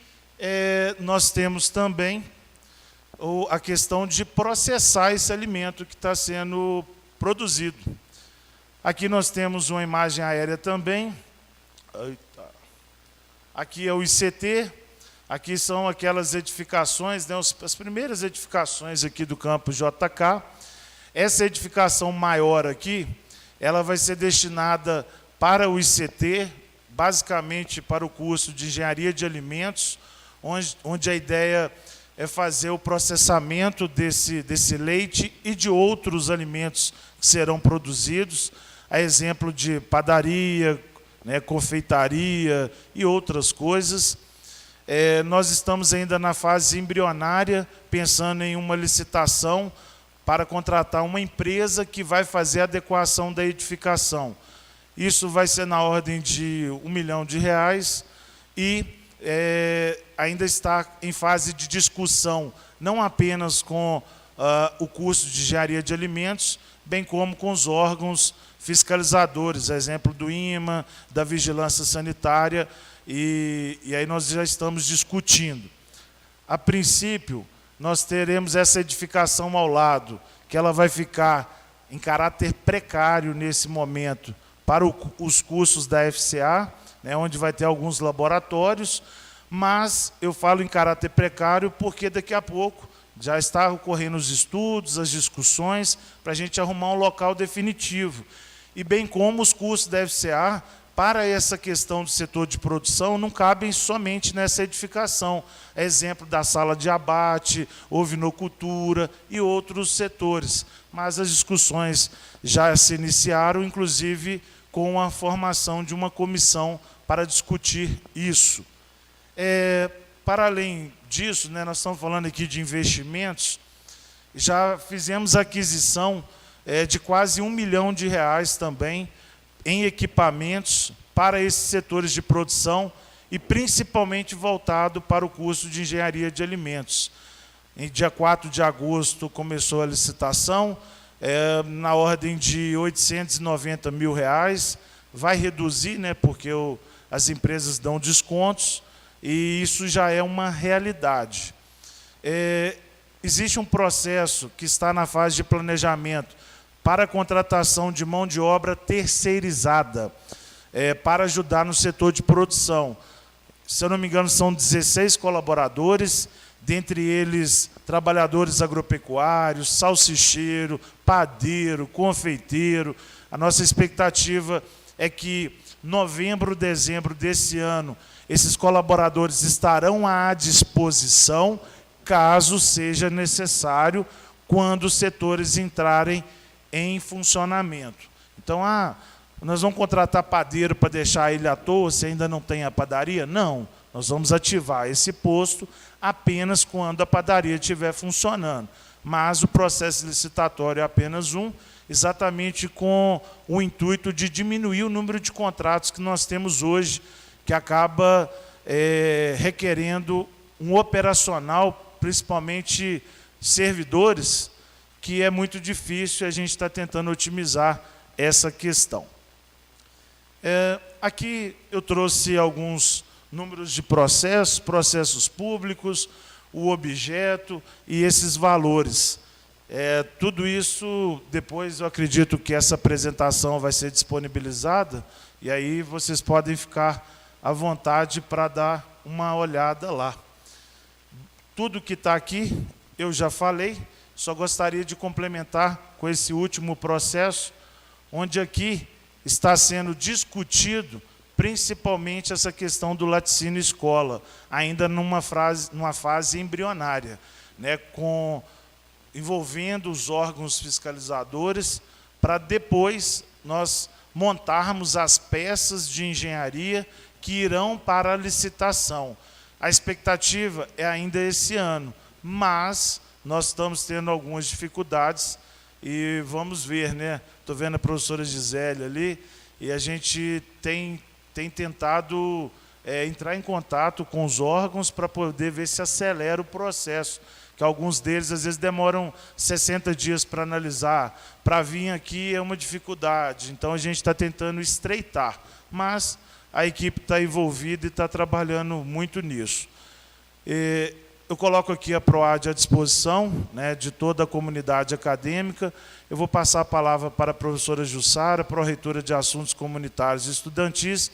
nós temos também a questão de processar esse alimento que está sendo produzido. Aqui nós temos uma imagem aérea também. Aqui é o ICT. Aqui são aquelas edificações, né, as primeiras edificações aqui do campus JK. Essa edificação maior aqui, ela vai ser destinada para o ICT, basicamente para o curso de Engenharia de Alimentos, onde a ideia é fazer o processamento desse leite e de outros alimentos que serão produzidos, a exemplo de padaria, né, confeitaria e outras coisas. Nós estamos ainda na fase embrionária, pensando em uma licitação para contratar uma empresa que vai fazer a adequação da edificação. Isso vai ser na ordem de R$ 1 milhão e ainda está em fase de discussão, não apenas com o curso de engenharia de alimentos, bem como com os órgãos fiscalizadores, exemplo do IMA, da Vigilância Sanitária, e aí nós já estamos discutindo. A princípio, nós teremos essa edificação ao lado, que ela vai ficar em caráter precário nesse momento para os cursos da FCA, né, onde vai ter alguns laboratórios, mas eu falo em caráter precário porque daqui a pouco já está ocorrendo os estudos, as discussões, para a gente arrumar um local definitivo. E bem como os cursos da FCA, para essa questão do setor de produção, não cabem somente nessa edificação. É exemplo da sala de abate, ovinocultura e outros setores. Mas as discussões já se iniciaram, inclusive com a formação de uma comissão para discutir isso. Para além disso, né, nós estamos falando aqui de investimentos, já fizemos aquisição de quase R$ 1 milhão também em equipamentos para esses setores de produção e principalmente voltado para o curso de engenharia de alimentos. Em dia 4 de agosto começou a licitação, na ordem de R$ 890 mil, vai reduzir, né, porque as empresas dão descontos, e isso já é uma realidade. Existe um processo que está na fase de planejamento para a contratação de mão de obra terceirizada, para ajudar no setor de produção. Se eu não me engano, são 16 colaboradores, dentre eles trabalhadores agropecuários, salsicheiro, padeiro, confeiteiro. A nossa expectativa é que novembro, dezembro desse ano, esses colaboradores estarão à disposição, caso seja necessário, quando os setores entrarem em funcionamento. Então, nós vamos contratar padeiro para deixar ele à toa, se ainda não tem a padaria? Não, nós vamos ativar esse posto apenas quando a padaria estiver funcionando. Mas o processo licitatório é apenas exatamente com o intuito de diminuir o número de contratos que nós temos hoje, que acaba requerendo um operacional, principalmente servidores, que é muito difícil, a gente está tentando otimizar essa questão. Aqui eu trouxe alguns números de processos públicos, o objeto e esses valores. Tudo isso, depois eu acredito que essa apresentação vai ser disponibilizada, e aí vocês podem ficar à vontade para dar uma olhada lá. Tudo que está aqui, eu já falei, só gostaria de complementar com esse último processo, onde aqui está sendo discutido principalmente essa questão do laticínio escola, ainda numa fase embrionária, né, envolvendo os órgãos fiscalizadores, para depois nós montarmos as peças de engenharia que irão para a licitação. A expectativa é ainda esse ano, mas nós estamos tendo algumas dificuldades e vamos ver, né? Estou vendo a professora Gisele ali, e a gente tem tentado entrar em contato com os órgãos para poder ver se acelera o processo, que alguns deles, às vezes, demoram 60 dias para analisar. Para vir aqui é uma dificuldade, então a gente está tentando estreitar, mas a equipe está envolvida e está trabalhando muito nisso. Eu coloco aqui a PROAD à disposição, né, de toda a comunidade acadêmica. Eu vou passar a palavra para a professora Jussara, pró-reitora de Assuntos Comunitários e Estudantis,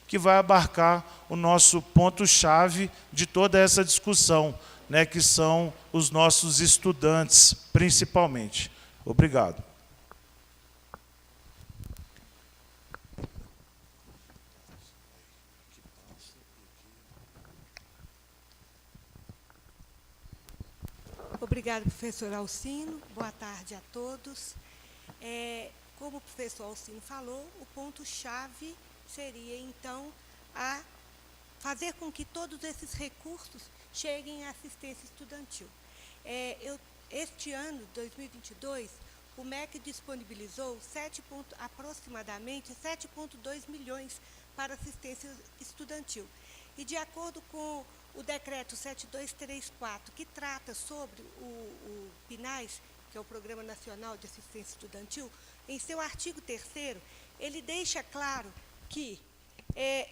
que vai abarcar o nosso ponto-chave de toda essa discussão, né, que são os nossos estudantes, principalmente. Obrigado. obrigada, professor Alcino. Boa tarde a todos. Como o professor Alcino falou, o ponto-chave seria, então, a fazer com que todos esses recursos cheguem à assistência estudantil. Este ano, 2022, o MEC disponibilizou aproximadamente 7,2 milhões para assistência estudantil. E, de acordo com o decreto 7234, que trata sobre o PNAES, que é o Programa Nacional de Assistência Estudantil, em seu artigo 3º, ele deixa claro que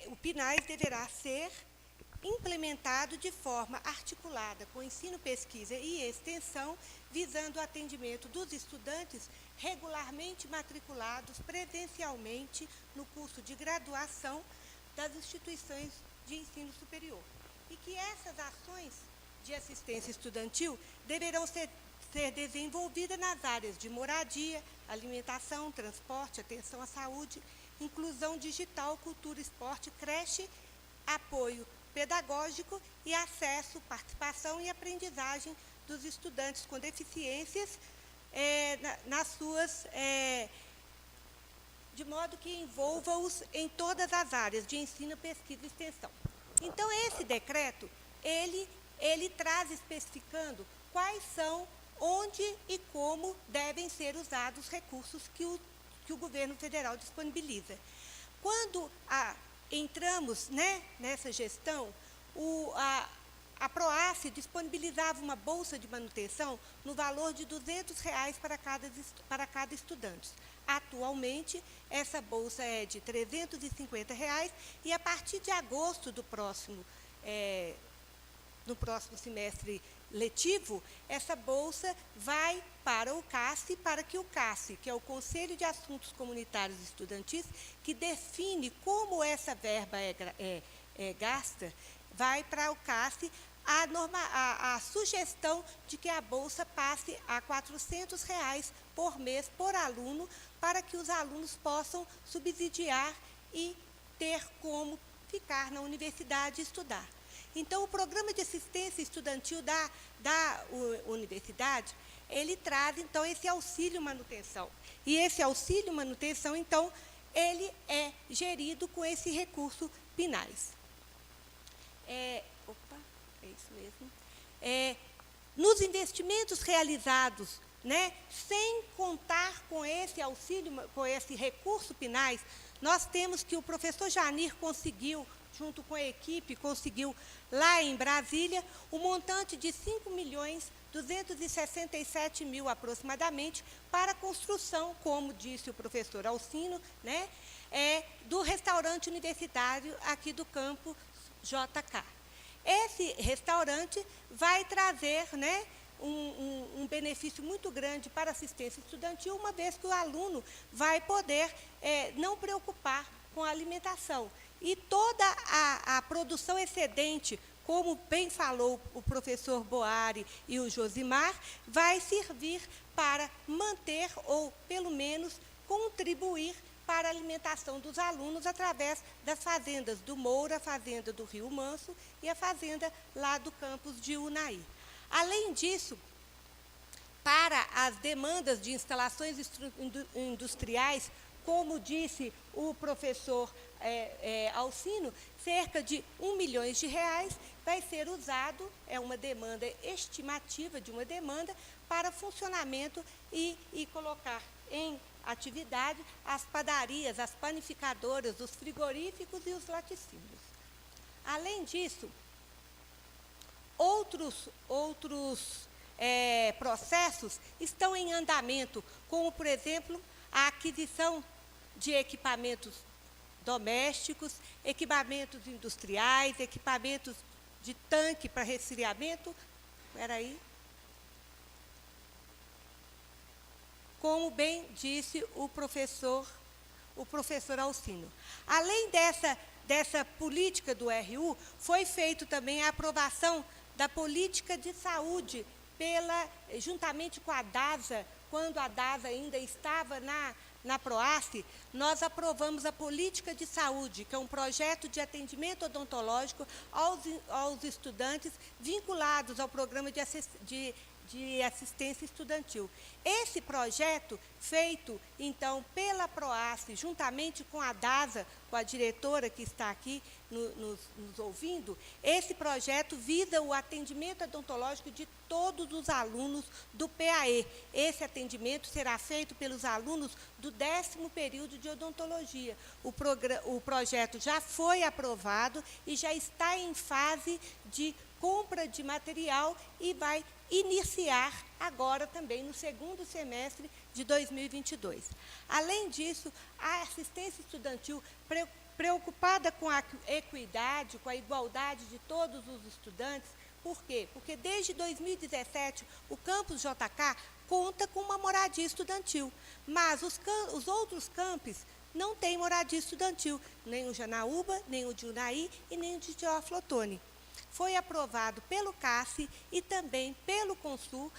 o PNAES deverá ser implementado de forma articulada com ensino, pesquisa e extensão, visando o atendimento dos estudantes regularmente matriculados presencialmente no curso de graduação das instituições de ensino superior. E que essas ações de assistência estudantil deverão ser desenvolvidas nas áreas de moradia, alimentação, transporte, atenção à saúde, inclusão digital, cultura, esporte, creche, apoio pedagógico e acesso, participação e aprendizagem dos estudantes com deficiências nas suas, de modo que envolva-os em todas as áreas de ensino, pesquisa e extensão. Então, esse decreto, ele traz especificando quais são, onde e como devem ser usados os recursos que o governo federal disponibiliza. Quando entramos, nessa gestão, a PROACE disponibilizava uma bolsa de manutenção no valor de R$ 200 para cada estudante. Atualmente, essa bolsa é de R$ 350 e, a partir de agosto do próximo semestre letivo, essa bolsa vai para o CASSE, para que o CASSE, que é o Conselho de Assuntos Comunitários Estudantis, que define como essa verba é gasta, vai para o CASSE a sugestão de que a bolsa passe a R$ 400 por mês por aluno, para que os alunos possam subsidiar e ter como ficar na universidade e estudar. Então, o programa de assistência estudantil da universidade, ele traz, então, esse auxílio manutenção. E esse auxílio manutenção, então, ele é gerido com esse recurso PNAES. É isso mesmo. Nos investimentos realizados, sem contar com esse auxílio, com esse recurso PNAES, nós temos que o professor Janir conseguiu, junto com a equipe, conseguiu lá em Brasília, o montante de R$ 5.267.000 aproximadamente para a construção, como disse o professor Alcino, do restaurante universitário aqui do campus JK. Esse restaurante vai trazer um benefício muito grande para a assistência estudantil, uma vez que o aluno vai poder não preocupar com a alimentação. E toda a produção excedente, como bem falou o professor Boari e o Josimar, vai servir para manter ou, pelo menos, contribuir para a alimentação dos alunos através das fazendas do Moura, a fazenda do Rio Manso e a fazenda lá do campus de Unai. Além disso, para as demandas de instalações industriais, como disse o professor Alcino, cerca de R$ 1 milhão vai ser usado, é uma demanda estimativa de uma demanda, para funcionamento e colocar em atividade as padarias, as panificadoras, os frigoríficos e os laticínios. Além disso, outros processos estão em andamento, como, por exemplo, a aquisição de equipamentos domésticos, equipamentos industriais, equipamentos de tanque para resfriamento. Espera aí. Como bem disse o professor Alcino. Além dessa política do RU, foi feito também a aprovação da política de saúde juntamente com a DASA, quando a DASA ainda estava na PROACE, nós aprovamos a política de saúde, que é um projeto de atendimento odontológico aos estudantes vinculados ao programa de de assistência estudantil. Esse projeto, feito, então, pela PROASSE, juntamente com a DASA, com a diretora que está aqui nos ouvindo, esse projeto visa o atendimento odontológico de todos os alunos do PAE. Esse atendimento será feito pelos alunos do 10º período de odontologia. O projeto já foi aprovado e já está em fase de compra de material e vai iniciar agora também no 2º semestre de 2022. Além disso, a assistência estudantil preocupada com a equidade, com a igualdade de todos os estudantes. Por quê? Porque desde 2017 o campus JK conta com uma moradia estudantil, mas os outros campos não têm moradia estudantil, nem o Janaúba, nem o de Unai e nem o de Teófilo Otoni. Foi aprovado pelo CACE e também pelo Consul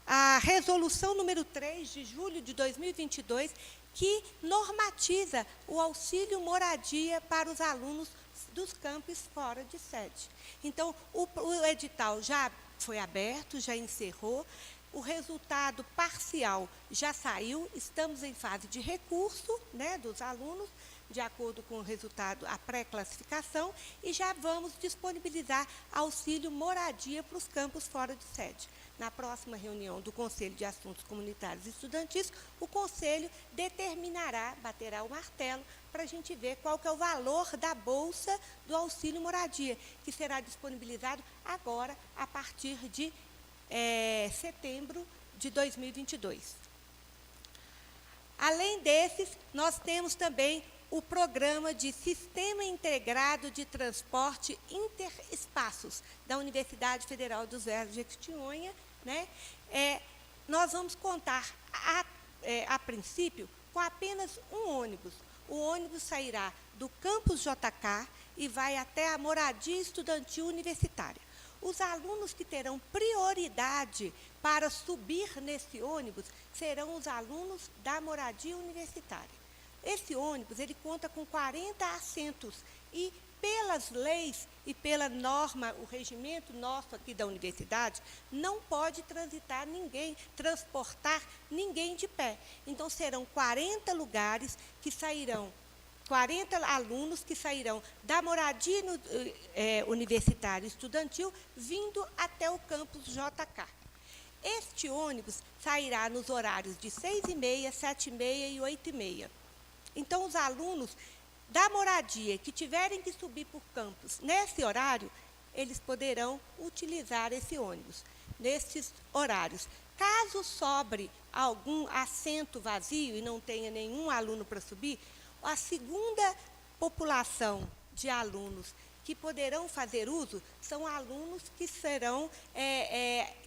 a resolução número 3 de julho de 2022, que normatiza o auxílio moradia para os alunos dos campos fora de sede. Então, o edital já foi aberto, já encerrou, o resultado parcial já saiu, estamos em fase de recurso, né, dos alunos, de acordo com o resultado, a pré-classificação, e já vamos disponibilizar auxílio moradia para os campos fora de sede. Na próxima reunião do Conselho de Assuntos Comunitários e Estudantis, o Conselho determinará, baterá o martelo, para a gente ver qual que é o valor da bolsa do auxílio moradia, que será disponibilizado agora, a partir de setembro de 2022. Além desses, nós temos também o programa de Sistema Integrado de Transporte Interespaços da Universidade Federal dos Velhos de Jequitinhonha, né? Nós vamos contar, a princípio, com apenas um ônibus. O ônibus sairá do campus JK e vai até a moradia estudantil universitária. Os alunos que terão prioridade para subir nesse ônibus serão os alunos da moradia universitária. Esse ônibus, ele conta com 40 assentos e, pelas leis e pela norma, o regimento nosso aqui da universidade, não pode transitar ninguém, transportar ninguém de pé. Então, serão 40 lugares que sairão, 40 alunos que sairão da moradia universitária estudantil, vindo até o campus JK. Este ônibus sairá nos horários de 6h30, 7h30 e 8h30. Então, os alunos da moradia que tiverem que subir por campus nesse horário, eles poderão utilizar esse ônibus nesses horários. Caso sobre algum assento vazio e não tenha nenhum aluno para subir, a segunda população de alunos que poderão fazer uso são alunos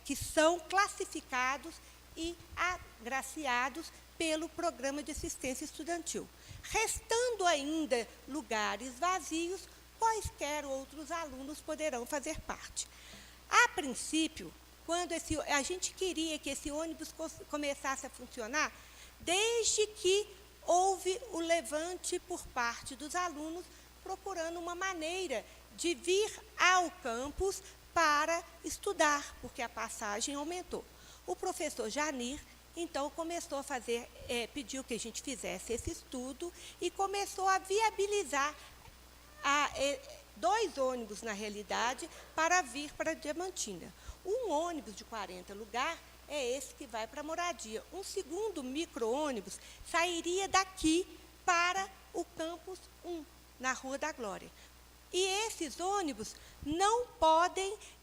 que são classificados e agraciados pelo Programa de Assistência Estudantil. Restando ainda lugares vazios, quaisquer outros alunos poderão fazer parte. A princípio, quando a gente queria que esse ônibus começasse a funcionar, desde que houve o levante por parte dos alunos, procurando uma maneira de vir ao campus para estudar, porque a passagem aumentou. O professor Janir, então, começou a fazer, pediu que a gente fizesse esse estudo e começou a viabilizar 2 ônibus, na realidade, para vir para Diamantina. Um ônibus de 40 lugares é esse que vai para a moradia. Um segundo micro-ônibus sairia daqui para o campus 1, na Rua da Glória. E esses ônibus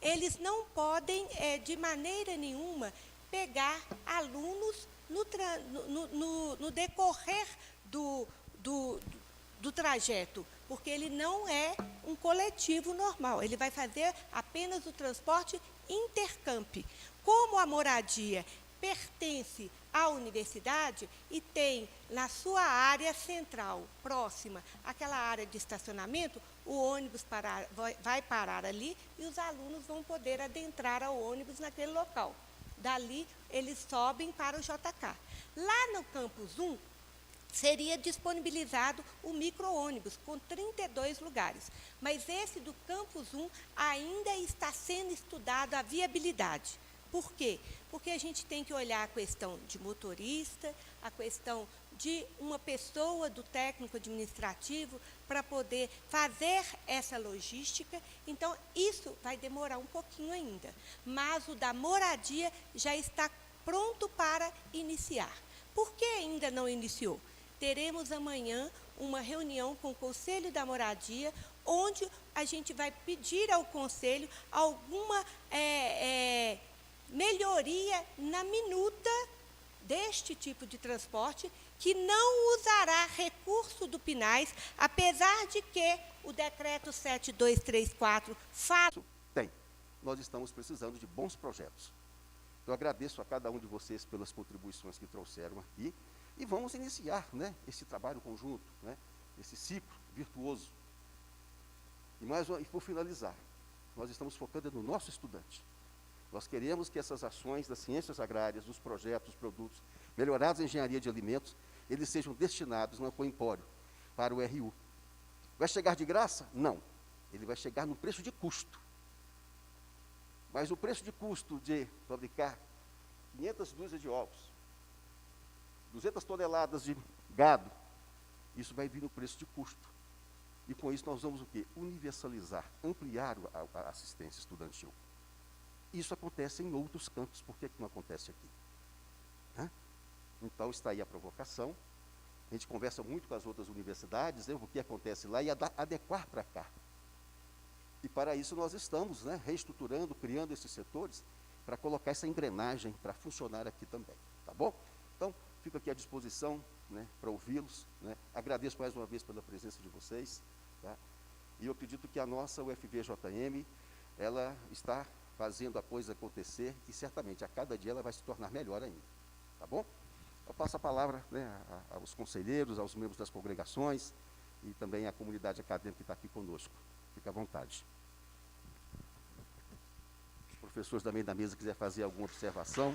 eles não podem, de maneira nenhuma, pegar alunos no decorrer do trajeto, porque ele não é um coletivo normal, ele vai fazer apenas o transporte intercamp. Como a moradia pertence à universidade e tem na sua área central, próxima àquela área de estacionamento, o ônibus vai parar ali e os alunos vão poder adentrar ao ônibus naquele local. Dali, eles sobem para o JK. Lá no campus 1, seria disponibilizado o micro-ônibus, com 32 lugares. Mas esse do campus 1 ainda está sendo estudado a viabilidade Por quê? Porque a gente tem que olhar a questão de motorista, a questão de uma pessoa do técnico administrativo para poder fazer essa logística. Então, isso vai demorar um pouquinho ainda. Mas o da moradia já está pronto para iniciar. Por que ainda não iniciou? Teremos amanhã uma reunião com o Conselho da Moradia, onde a gente vai pedir ao Conselho alguma melhoria na minuta deste tipo de transporte, que não usará recurso do PNAES, apesar de que o decreto 7234 fala... Tem. Nós estamos precisando de bons projetos. Eu agradeço a cada um de vocês pelas contribuições que trouxeram aqui e vamos iniciar, né, esse trabalho conjunto, né, esse ciclo virtuoso. E por finalizar, nós estamos focando no nosso estudante. Nós queremos que essas ações das ciências agrárias, dos projetos, dos produtos, melhorados em engenharia de alimentos, eles sejam destinados no Coimpório, para o RU. Vai chegar de graça? Não. Ele vai chegar no preço de custo. Mas o preço de custo de fabricar 500 dúzias de ovos, 200 toneladas de gado, isso vai vir no preço de custo. E com isso nós vamos o quê? Universalizar, ampliar a assistência estudantil. Isso acontece em outros campos, por que não acontece aqui? Hã? Então está aí a provocação. A gente conversa muito com as outras universidades, né, o que acontece lá e adequar para cá. E para isso nós estamos, né, reestruturando, criando esses setores para colocar essa engrenagem para funcionar aqui também. Tá bom? Então, fico aqui à disposição, né, para ouvi-los. Né? Agradeço mais uma vez pela presença de vocês. Tá? E eu acredito que a nossa UFVJM, ela está fazendo a coisa acontecer e certamente a cada dia ela vai se tornar melhor ainda. Tá bom? Eu passo a palavra, né, aos conselheiros, aos membros das congregações e também à comunidade acadêmica que está aqui conosco. Fique à vontade. Os professores também da mesa quiserem fazer alguma observação.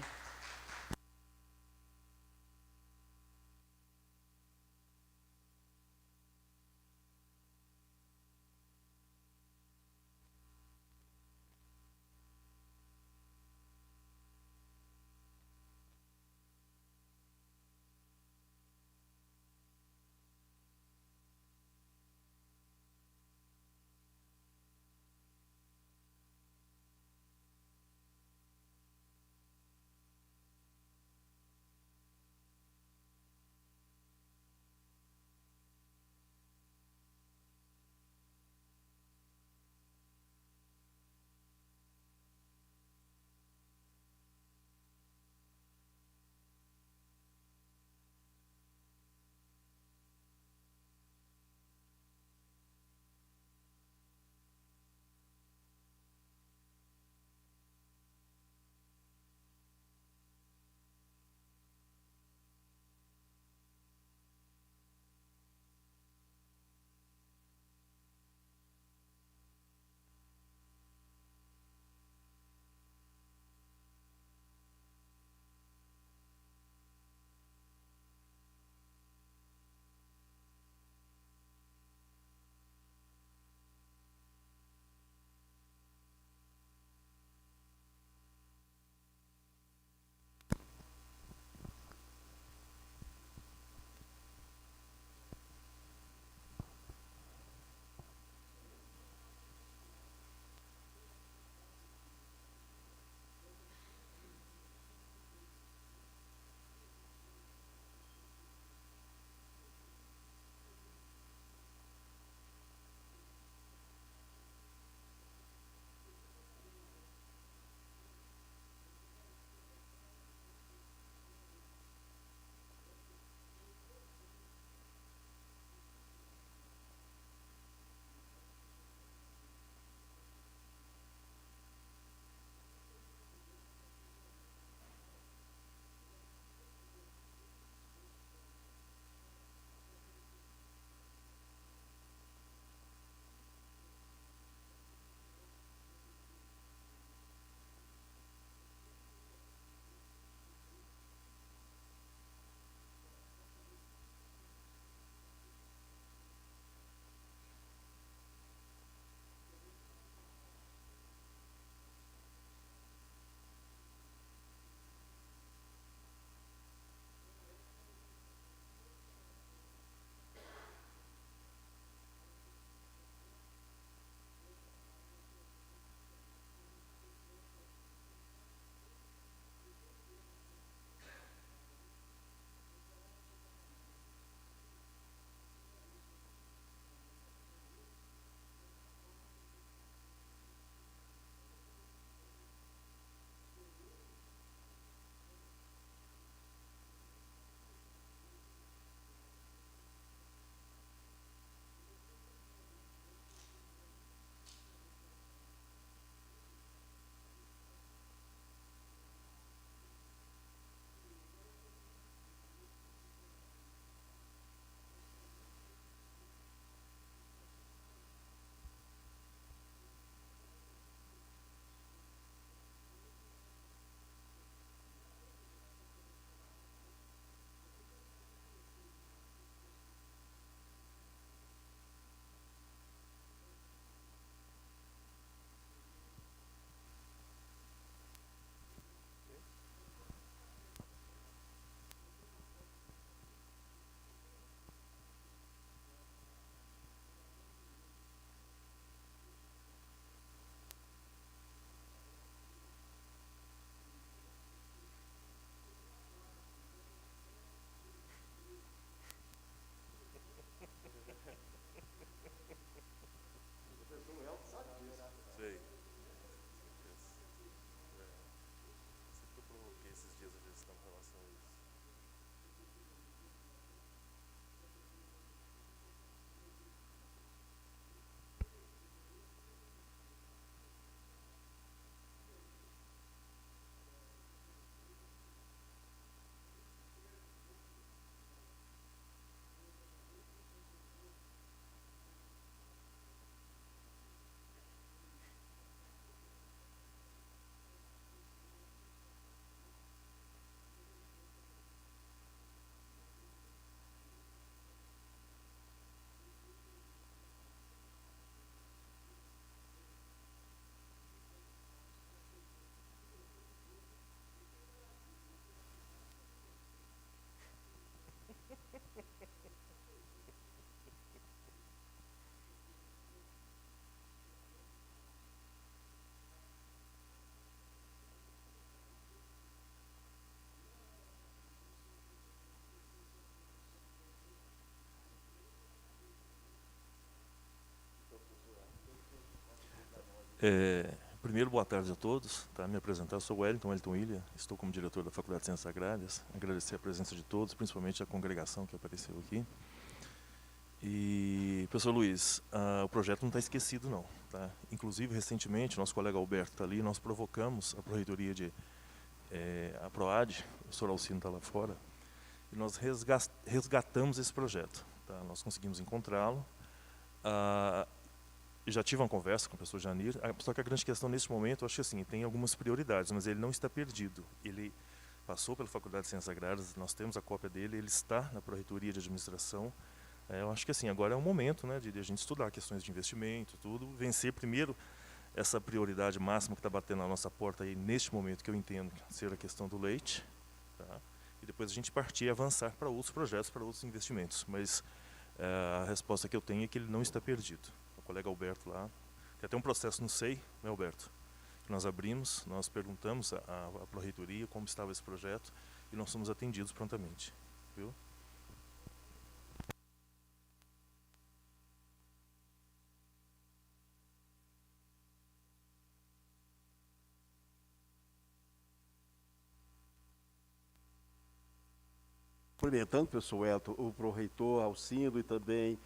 Primeiro, boa tarde a todos. Tá? Me apresentar, eu sou Wellington William, estou como diretor da Faculdade de Ciências Agrárias. Agradecer a presença de todos, principalmente a congregação que apareceu aqui. E, professor Luiz, o projeto não está esquecido, não. Tá? Inclusive, recentemente, nosso colega Alberto está ali, nós provocamos a Proreitoria a PROAD, o senhor Alcino está lá fora, e nós resgatamos esse projeto. Tá? Nós conseguimos encontrá-lo. Já tive uma conversa com o professor Janir, só que a grande questão nesse momento, eu acho que assim, tem algumas prioridades, mas ele não está perdido. Ele passou pela Faculdade de Ciências Agrárias, nós temos a cópia dele, ele está na Proreitoria de Administração. Eu acho que assim, agora é o momento, né, de a gente estudar questões de investimento, tudo, vencer primeiro essa prioridade máxima que está batendo na nossa porta aí neste momento, que eu entendo ser a questão do leite, tá? E depois a gente partir e avançar para outros projetos, para outros investimentos. Mas a resposta que eu tenho é que ele não está perdido. O colega Alberto lá, tem até um processo no SEI, né, Alberto? Que nós abrimos, nós perguntamos à Proreitoria como estava esse projeto e nós fomos atendidos prontamente, viu? Cumprimentando o professor Wellington, o proreitor Alcindo e também,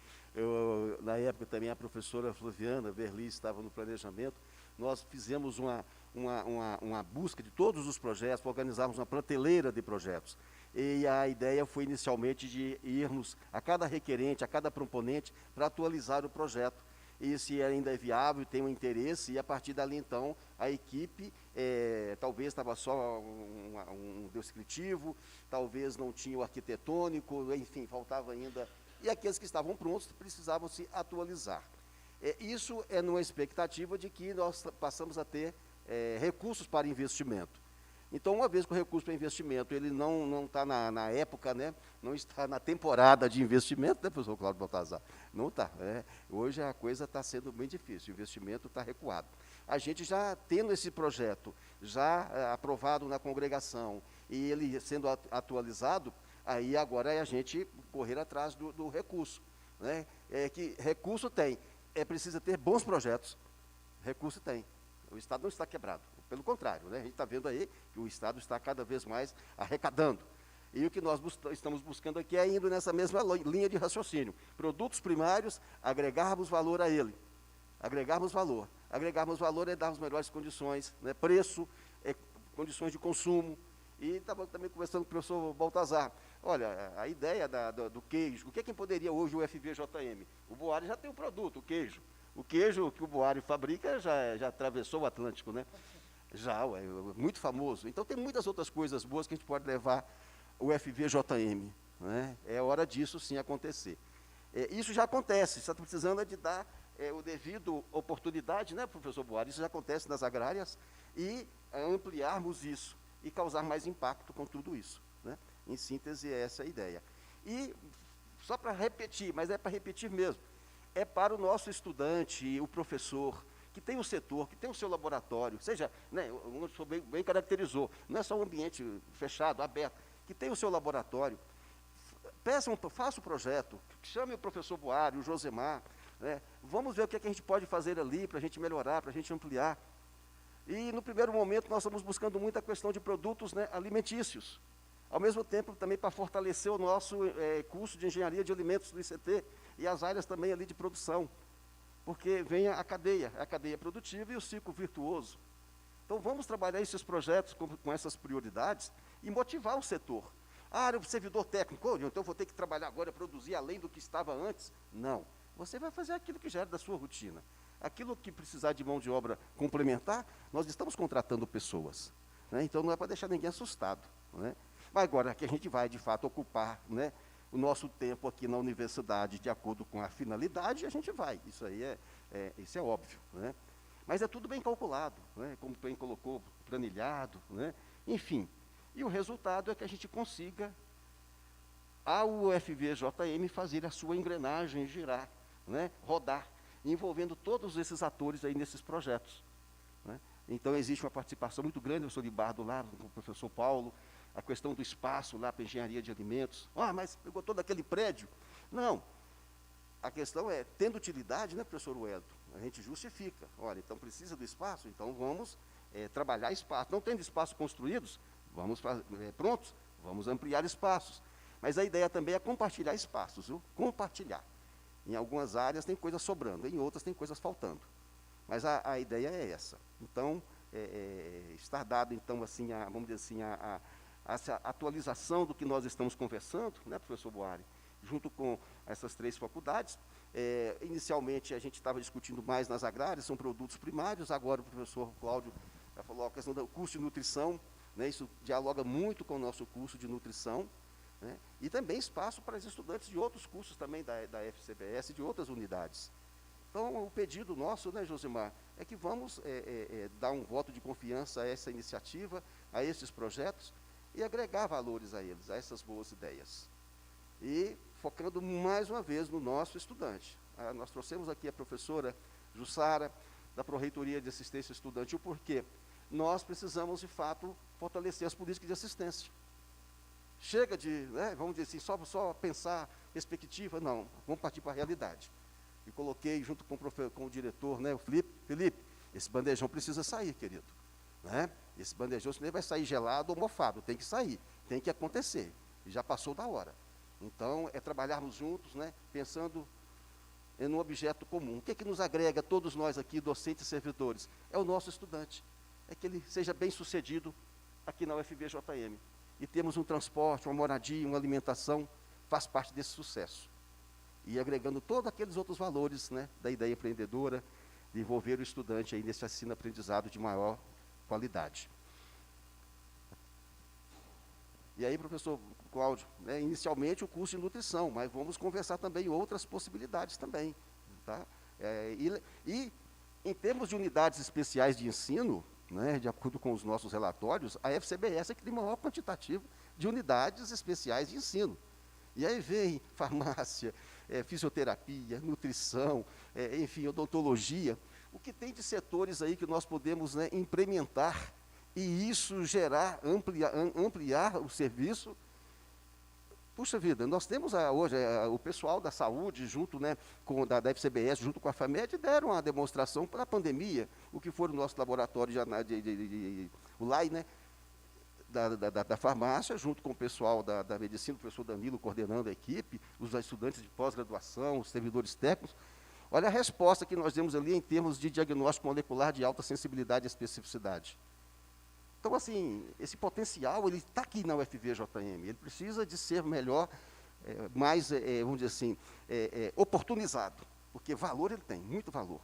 na época também a professora Flaviana Verli estava no planejamento. Nós fizemos uma busca de todos os projetos, organizarmos uma prateleira de projetos. E a ideia foi inicialmente de irmos a cada requerente, a cada proponente, para atualizar o projeto. E se ainda é viável, tem um interesse, e a partir dali então a equipe, talvez estava só um descritivo, talvez não tinha o arquitetônico, enfim, faltava ainda, e aqueles que estavam prontos precisavam se atualizar. Isso é numa expectativa de que nós passamos a ter recursos para investimento. Então, uma vez que o recurso para investimento ele não está na época, né, não está na temporada de investimento, né, professor Cláudio Baltazar? Não está. Hoje a coisa está sendo bem difícil, o investimento está recuado. A gente já tendo esse projeto, já aprovado na congregação, e ele sendo atualizado, aí agora é a gente correr atrás do recurso. Né? Que recurso tem, precisa ter bons projetos, recurso tem. O Estado não está quebrado, pelo contrário, né? A gente está vendo aí que o Estado está cada vez mais arrecadando. E o que nós estamos buscando aqui é indo nessa mesma linha de raciocínio. Produtos primários, agregarmos valor a ele. Agregarmos valor. Agregarmos valor é darmos melhores condições, né? Preço, condições de consumo. E estava também conversando com o professor Baltazar. Olha, a ideia do queijo, o que quem poderia hoje o FVJM? O Boari já tem um produto, o queijo. O queijo que o Boari fabrica já atravessou o Atlântico, né? Já, é muito famoso. Então tem muitas outras coisas boas que a gente pode levar o FVJM. Né? É hora disso sim acontecer. Isso já acontece, está precisando de dar o devido oportunidade, né, professor Boari? Isso já acontece nas agrárias, e ampliarmos isso e causar mais impacto com tudo isso. Né? Em síntese, essa é a ideia. E, só para repetir, mas é para repetir mesmo, é para o nosso estudante, o professor, que tem o setor, que tem o seu laboratório, seja, né, o senhor bem caracterizou, não é só um ambiente fechado, aberto, que tem o seu laboratório, faça o projeto, chame o professor Boari, o Josemar, né, vamos ver o que a gente pode fazer ali para a gente melhorar, para a gente ampliar. E no primeiro momento nós estamos buscando muito a questão de produtos, né, alimentícios, ao mesmo tempo também para fortalecer o nosso curso de engenharia de alimentos do ICT e as áreas também ali de produção, porque vem a cadeia produtiva e o ciclo virtuoso. Então vamos trabalhar esses projetos com essas prioridades e motivar o setor. O servidor técnico, então eu vou ter que trabalhar agora, produzir além do que estava antes. Não, você vai fazer aquilo que já era da sua rotina. Aquilo que precisar de mão de obra complementar, nós estamos contratando pessoas. Né? Então não é para deixar ninguém assustado. Né? Mas agora que a gente vai, de fato, ocupar, né, o nosso tempo aqui na universidade de acordo com a finalidade, a gente vai. Isso aí isso é óbvio. Né? Mas é tudo bem calculado, né? Como bem colocou, planilhado, né? Enfim. E o resultado é que a gente consiga, a UFVJM, fazer a sua engrenagem girar, né? Rodar, envolvendo todos esses atores aí nesses projetos. Né? Então, existe uma participação muito grande, eu sou de Bardo lá, com o professor Paulo, a questão do espaço lá para engenharia de alimentos. Mas pegou todo aquele prédio. Não. A questão é, tendo utilidade, né, professor Wellington? A gente justifica. Olha, então precisa do espaço? Então vamos trabalhar espaço. Não tendo espaço construídos, vamos prontos, vamos ampliar espaços. Mas a ideia também é compartilhar espaços, viu? Compartilhar. Em algumas áreas tem coisas sobrando, em outras tem coisas faltando. Mas a ideia é essa. Então, está dado, então, assim, vamos dizer assim, essa atualização do que nós estamos conversando, né, professor Boari, junto com essas 3 faculdades. Inicialmente, a gente estava discutindo mais nas agrárias, são produtos primários, agora o professor Cláudio já falou a questão do curso de nutrição, né, isso dialoga muito com o nosso curso de nutrição, né, e também espaço para os estudantes de outros cursos também da FCBS e de outras unidades. Então, o pedido nosso, né, Josimar, é que vamos dar um voto de confiança a essa iniciativa, a esses projetos, e agregar valores a eles, a essas boas ideias. E focando mais uma vez no nosso estudante. Nós trouxemos aqui a professora Jussara, da Pró-Reitoria de Assistência Estudantil, porque nós precisamos, de fato, fortalecer as políticas de assistência. Chega de, né, vamos dizer assim, só pensar perspectiva, não, vamos partir para a realidade. E coloquei junto com o diretor, né, o Felipe, esse bandejão precisa sair, querido. Né? Esse bandejão, senão ele vai sair gelado ou mofado, tem que sair, tem que acontecer. E já passou da hora. Então, é trabalharmos juntos, né, pensando em um objeto comum. O que é que nos agrega, todos nós aqui, docentes e servidores? É o nosso estudante. É que ele seja bem-sucedido aqui na UFVJM. E temos um transporte, uma moradia, uma alimentação, faz parte desse sucesso. E agregando todos aqueles outros valores, né, da ideia empreendedora, de envolver o estudante aí nesse ensino-aprendizado de maior qualidade. E aí, professor Cláudio, né, inicialmente o curso de nutrição, mas vamos conversar também outras possibilidades também. Tá? E em termos de unidades especiais de ensino, né, de acordo com os nossos relatórios, a FCBS é que tem maior quantitativo de unidades especiais de ensino. E aí vem farmácia, fisioterapia, nutrição, enfim, odontologia. O que tem de setores aí que nós podemos, né, implementar e isso gerar, ampliar o serviço. Puxa vida, nós temos hoje o pessoal da saúde, junto, né, da FCBS, junto com a FAMED, deram uma demonstração para a pandemia, o que foi o nosso laboratório o LAI, né, da farmácia, junto com o pessoal da medicina, o professor Danilo coordenando a equipe, os estudantes de pós-graduação, os servidores técnicos. Olha a resposta que nós demos ali em termos de diagnóstico molecular de alta sensibilidade e especificidade. Então, assim, esse potencial, ele está aqui na UFVJM, ele precisa de ser melhor, mais, vamos dizer assim, oportunizado, porque valor ele tem, muito valor.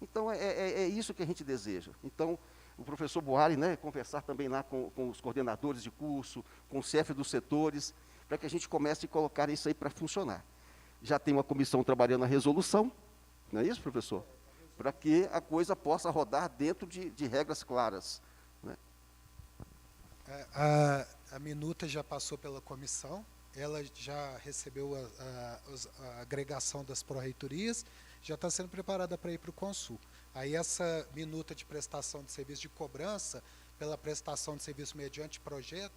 Então, é isso que a gente deseja. Então, o professor Boari, né, conversar também lá com os coordenadores de curso, com o chefe dos setores, para que a gente comece a colocar isso aí para funcionar. Já tem uma comissão trabalhando na resolução, não é isso, professor? Para que a coisa possa rodar dentro de regras claras. Né? A minuta já passou pela comissão, ela já recebeu a agregação das pró-reitorias, já está sendo preparada para ir para o Consul. Aí essa minuta de prestação de serviço de cobrança, pela prestação de serviço mediante projeto,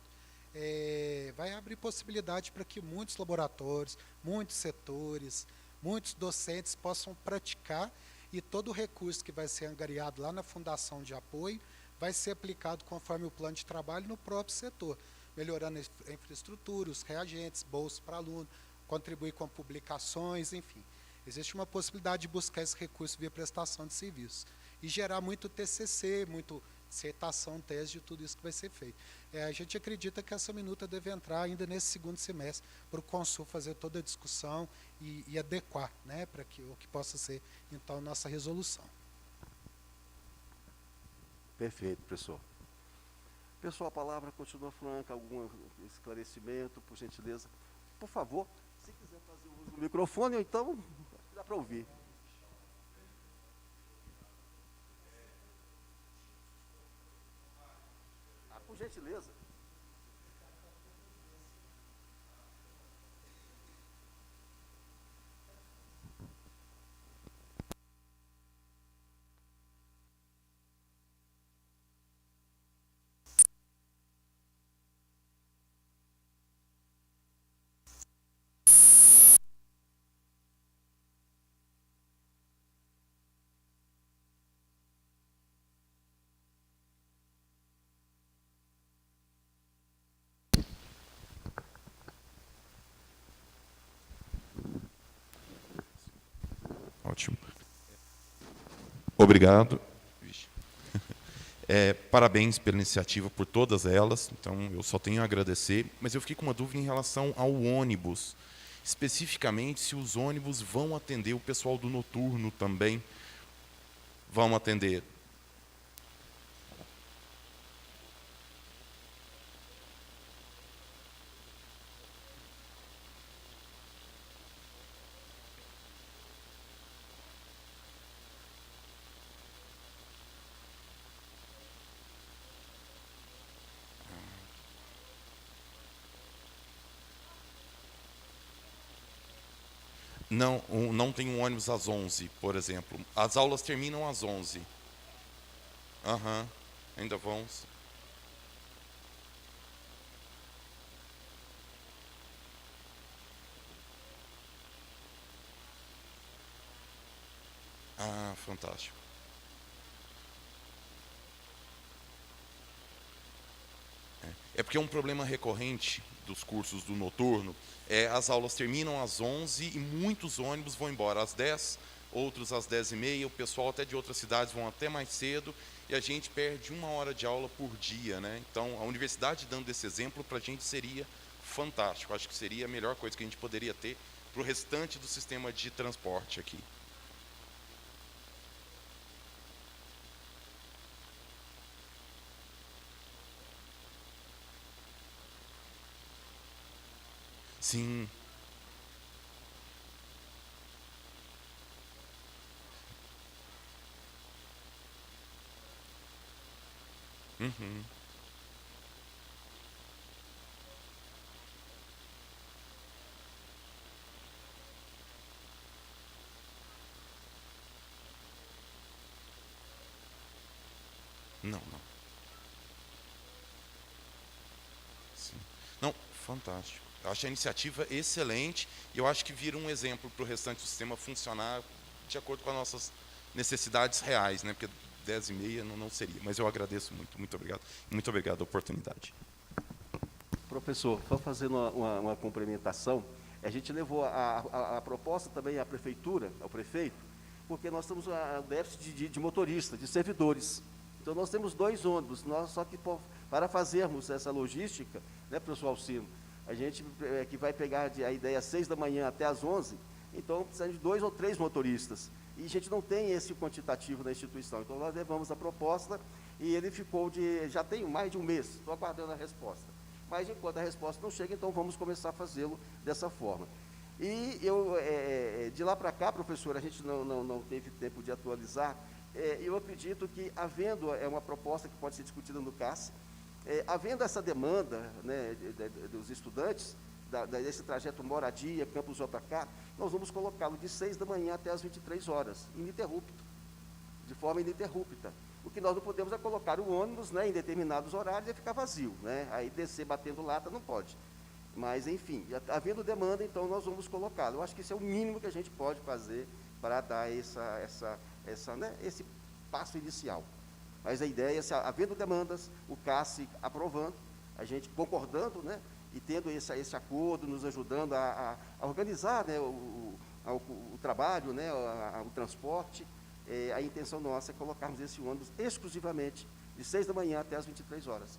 vai abrir possibilidade para que muitos laboratórios, muitos setores, muitos docentes possam praticar e todo o recurso que vai ser angariado lá na Fundação de Apoio vai ser aplicado conforme o plano de trabalho no próprio setor, melhorando a infraestrutura, os reagentes, bolsas para aluno, contribuir com publicações, enfim. Existe uma possibilidade de buscar esse recurso via prestação de serviço e gerar muito TCC, muito dissertação, tese de tudo isso que vai ser feito. A gente acredita que essa minuta deve entrar ainda nesse segundo semestre para o Consul fazer toda a discussão e adequar, né, para que o que possa ser, então, nossa resolução. Perfeito, professor. Pessoal, a palavra continua franca, algum esclarecimento, por gentileza. Por favor, se quiser fazer uso do microfone, ou então dá para ouvir. Por gentileza. Ótimo. Obrigado. Parabéns pela iniciativa, por todas elas. Então, eu só tenho a agradecer. Mas eu fiquei com uma dúvida em relação ao ônibus. Especificamente, se os ônibus vão atender o pessoal do noturno também. Vão atender. Não, não tem um ônibus às 11, por exemplo. As aulas terminam às 11. Aham, ainda vão. Ah, fantástico. É porque é um problema recorrente dos cursos do noturno. As aulas terminam às 11 e muitos ônibus vão embora às 10, outros às 10h30, o pessoal até de outras cidades vão até mais cedo, e a gente perde 1 hora de aula por dia, né? Então, a universidade dando esse exemplo, para a gente seria fantástico. Acho que seria a melhor coisa que a gente poderia ter para o restante do sistema de transporte aqui. Sim. Uhum. Não, não. Sim. Não, fantástico. Eu acho a iniciativa excelente e eu acho que vira um exemplo para o restante do sistema funcionar de acordo com as nossas necessidades reais, né? Porque 10h30 não seria. Mas eu agradeço muito, muito obrigado. Muito obrigado a oportunidade. Professor, só fazendo uma complementação, a gente levou a proposta também à prefeitura, ao prefeito, porque nós temos um déficit de motoristas, de servidores. Então, nós temos 2 ônibus, só que para fazermos essa logística, né, professor Alcino, a gente que vai pegar a ideia às 6 da manhã até às 11, então precisamos de 2 ou 3 motoristas. E a gente não tem esse quantitativo na instituição. Então, nós levamos a proposta e ele ficou já tem mais de um mês, estou aguardando a resposta. Mas, enquanto a resposta não chega, então vamos começar a fazê-lo dessa forma. E de lá para cá, professor, a gente não teve tempo de atualizar. Eu acredito que, havendo uma proposta que pode ser discutida no CAS, havendo essa demanda, né, dos estudantes, desse trajeto moradia, campus JK, nós vamos colocá-lo de 6 da manhã até as 23 horas, ininterrupto, de forma ininterrupta. O que nós não podemos é colocar o ônibus, né, em determinados horários e ficar vazio, né? Aí descer batendo lata não pode. Mas, enfim, havendo demanda, então nós vamos colocá-lo. Eu acho que esse é o mínimo que a gente pode fazer para dar né, esse passo inicial. Mas a ideia é, havendo demandas, o CAS aprovando, a gente concordando, né, e tendo esse acordo, nos ajudando a organizar, né, o trabalho, né, o transporte, a intenção nossa é colocarmos esse ônibus exclusivamente de 6 da manhã até as 23 horas.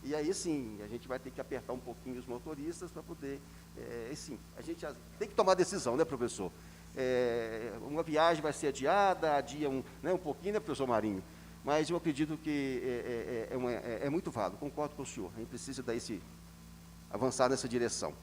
E aí, sim, a gente vai ter que apertar um pouquinho os motoristas para poder... sim, a gente tem que tomar decisão, né, professor? Uma viagem vai ser adiada, adia um pouquinho, né, professor Marinho? Mas eu acredito que é muito válido, concordo com o senhor. A gente precisa avançar nessa direção.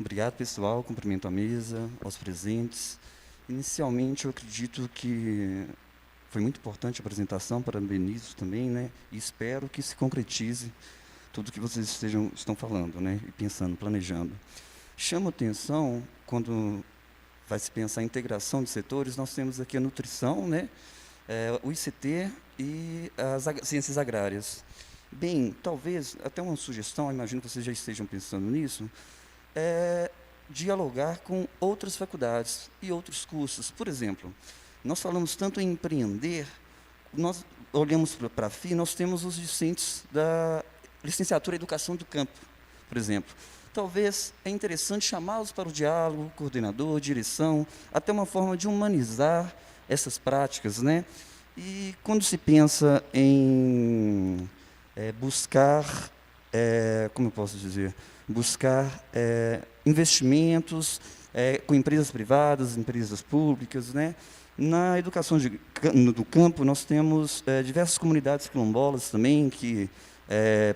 Obrigado, pessoal. Cumprimento a mesa, aos presentes. Inicialmente, eu acredito que foi muito importante a apresentação, parabenizo também, né? E espero que se concretize tudo o que vocês estão falando, né? E pensando, planejando. Chama atenção, quando vai se pensar em integração de setores, nós temos aqui a nutrição, né? O ICT e as ciências agrárias. Bem, talvez, até uma sugestão, imagino que vocês já estejam pensando nisso, dialogar com outras faculdades e outros cursos. Por exemplo, nós falamos tanto em empreender, nós olhamos para a FI, nós temos os discentes da licenciatura em Educação do Campo, por exemplo. Talvez é interessante chamá-los para o diálogo, coordenador, direção, até uma forma de humanizar essas práticas, né? E quando se pensa em buscar, como eu posso dizer, buscar investimentos com empresas privadas, empresas públicas, né? Na educação do campo, nós temos diversas comunidades quilombolas também que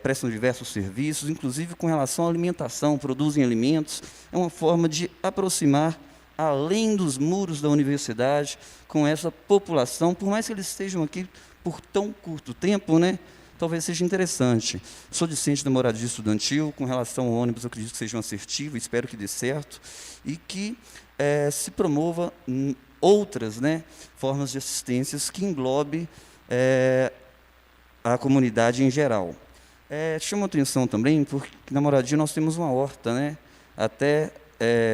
prestam diversos serviços, inclusive com relação à alimentação, produzem alimentos. É uma forma de aproximar, além dos muros da universidade, com essa população, por mais que eles estejam aqui por tão curto tempo, né? Talvez seja interessante. Sou discente da moradia estudantil, com relação ao ônibus, eu acredito que seja um assertivo, espero que dê certo, e que se promova outras, né, formas de assistências que englobe a comunidade em geral. Chama atenção também, porque na moradia nós temos uma horta, né? Até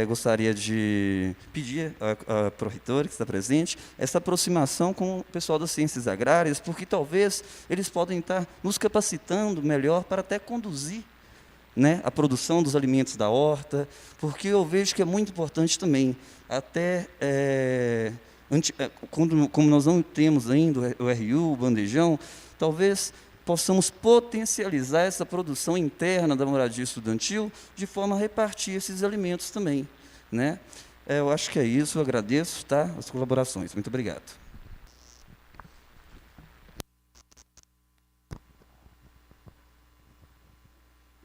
gostaria de pedir à pró-reitora, que está presente, essa aproximação com o pessoal das ciências agrárias, porque talvez eles podem estar nos capacitando melhor para até conduzir, né, a produção dos alimentos da horta, porque eu vejo que é muito importante também, até como nós não temos ainda o RU, o bandejão, talvez possamos potencializar essa produção interna da moradia estudantil de forma a repartir esses alimentos também, né? Eu acho que é isso, eu agradeço, tá, as colaborações. Muito obrigado.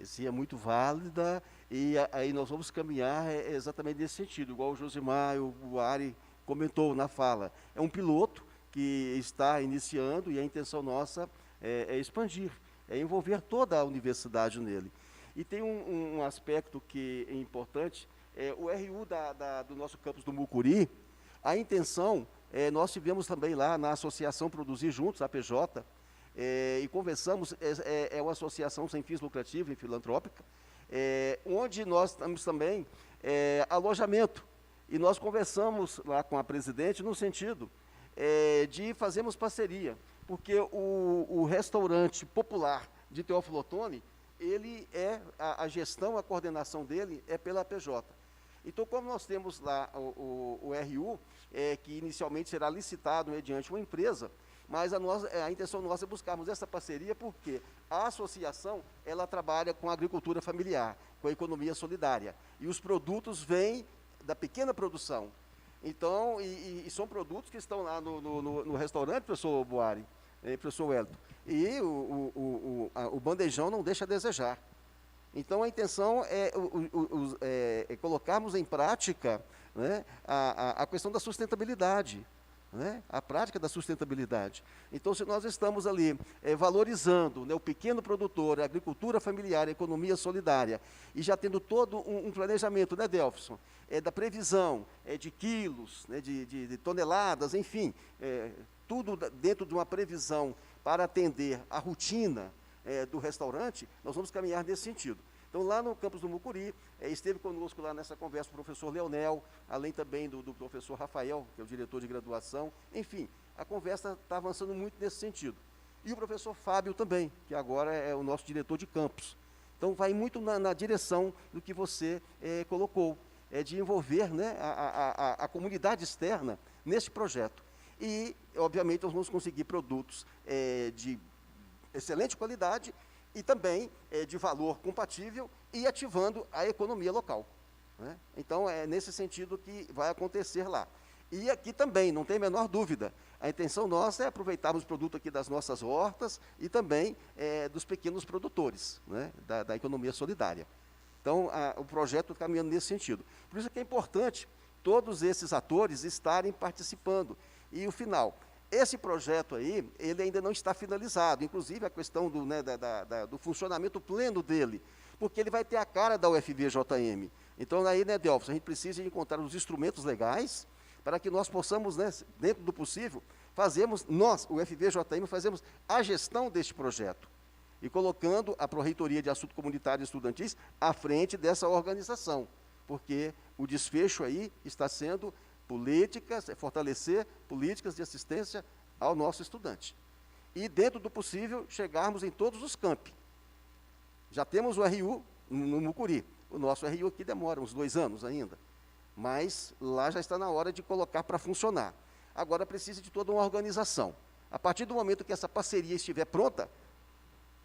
Esse é muito válida, e aí nós vamos caminhar exatamente nesse sentido, igual o Josimar e o Ari comentou na fala. É um piloto que está iniciando, e a intenção nossa é expandir, é envolver toda a universidade nele. E tem um aspecto que é importante, o RU do nosso campus do Mucuri, a intenção, nós tivemos também lá na Associação Produzir Juntos, a PJ, e conversamos, é uma associação sem fins lucrativos e filantrópica, onde nós temos também alojamento, e nós conversamos lá com a presidente no sentido de fazermos parceria, porque o restaurante popular de Teófilo Otoni, ele a gestão, a coordenação dele é pela PJ. Então, como nós temos lá o RU, que inicialmente será licitado mediante uma empresa, mas a intenção nossa é buscarmos essa parceria, porque a associação, ela trabalha com a agricultura familiar, com a economia solidária, e os produtos vêm da pequena produção. Então, e são produtos que estão lá no restaurante, professor Boari, professor Wellington, e o bandejão não deixa a desejar. Então, a intenção é colocarmos em prática, né, a questão da sustentabilidade, né, a prática da sustentabilidade. Então, se nós estamos ali valorizando, né, o pequeno produtor, a agricultura familiar, a economia solidária, e já tendo todo um planejamento, né, Delfson, da previsão de quilos, né, de toneladas, enfim, tudo dentro de uma previsão para atender a rotina do restaurante, nós vamos caminhar nesse sentido. Então, lá no campus do Mucuri, esteve conosco lá nessa conversa o professor Leonel, além também do professor Rafael, que é o diretor de graduação. Enfim, a conversa está avançando muito nesse sentido. E o professor Fábio também, que agora é o nosso diretor de campus. Então, vai muito na direção do que você colocou, de envolver, né, a comunidade externa nesse projeto. E, obviamente, nós vamos conseguir produtos de excelente qualidade e também de valor compatível e ativando a economia local, né? Então, é nesse sentido que vai acontecer lá. E aqui também, não tem a menor dúvida, a intenção nossa é aproveitarmos o produto aqui das nossas hortas e também dos pequenos produtores, né, da economia solidária. Então, o projeto está caminhando nesse sentido. Por isso que é importante todos esses atores estarem participando. E o final, esse projeto aí, ele ainda não está finalizado, inclusive a questão do, né, do funcionamento pleno dele, porque ele vai ter a cara da UFVJM. Então, aí, né, Delfos, a gente precisa encontrar os instrumentos legais para que nós possamos, né, dentro do possível, nós, o UFVJM, fazemos a gestão deste projeto e colocando a Pró-Reitoria de Assuntos Comunitários e Estudantis à frente dessa organização, porque o desfecho aí está sendo fortalecer políticas de assistência ao nosso estudante. E, dentro do possível, chegarmos em todos os campi. Já temos o RU no Mucuri. O nosso RU aqui demora uns 2 anos ainda, mas lá já está na hora de colocar para funcionar. Agora precisa de toda uma organização. A partir do momento que essa parceria estiver pronta,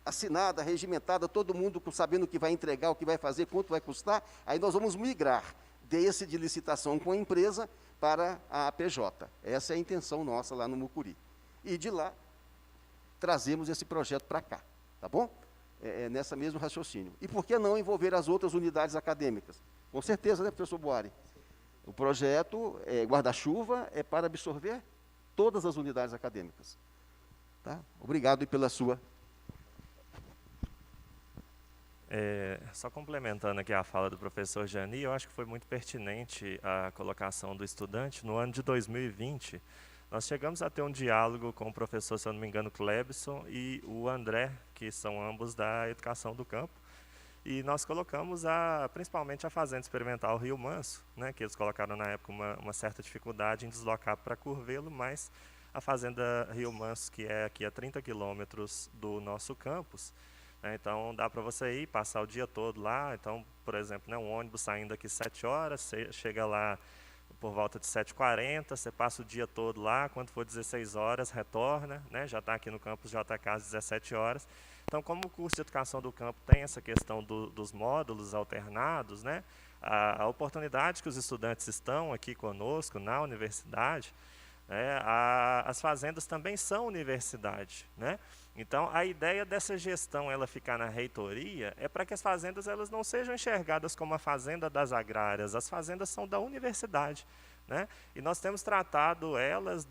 assinada, regimentada, todo mundo sabendo o que vai entregar, o que vai fazer, quanto vai custar, aí nós vamos migrar desse de licitação com a empresa para a APJ. Essa é a intenção nossa lá no Mucuri. E de lá, trazemos esse projeto para cá, tá bom? Nessa mesmo raciocínio. E por que não envolver as outras unidades acadêmicas? Com certeza, né, professor Boari? O projeto guarda-chuva é para absorver todas as unidades acadêmicas. Tá? Obrigado pela sua. Só complementando aqui a fala do professor Jani, eu acho que foi muito pertinente a colocação do estudante. No ano de 2020, nós chegamos a ter um diálogo com o professor, se eu não me engano, Clebson e o André, que são ambos da educação do campo, e nós colocamos principalmente a Fazenda Experimental Rio Manso, né, que eles colocaram na época uma certa dificuldade em deslocar para Curvelo, mas a Fazenda Rio Manso, que é aqui a 30 quilômetros do nosso campus, né, então dá para você ir, passar o dia todo lá. Então, por exemplo, né, um ônibus saindo aqui 7 horas, você chega lá por volta de 7h40, você passa o dia todo lá, quando for 16 horas, retorna, né, já está aqui no campus JK às 17 horas. Então, como o curso de Educação do Campo tem essa questão dos módulos alternados, né, a oportunidade que os estudantes estão aqui conosco na universidade, né, as fazendas também são universidade, né? Então, a ideia dessa gestão ela ficar na reitoria é para que as fazendas elas não sejam enxergadas como a fazenda das agrárias. As fazendas são da universidade, né? E nós temos tratado elas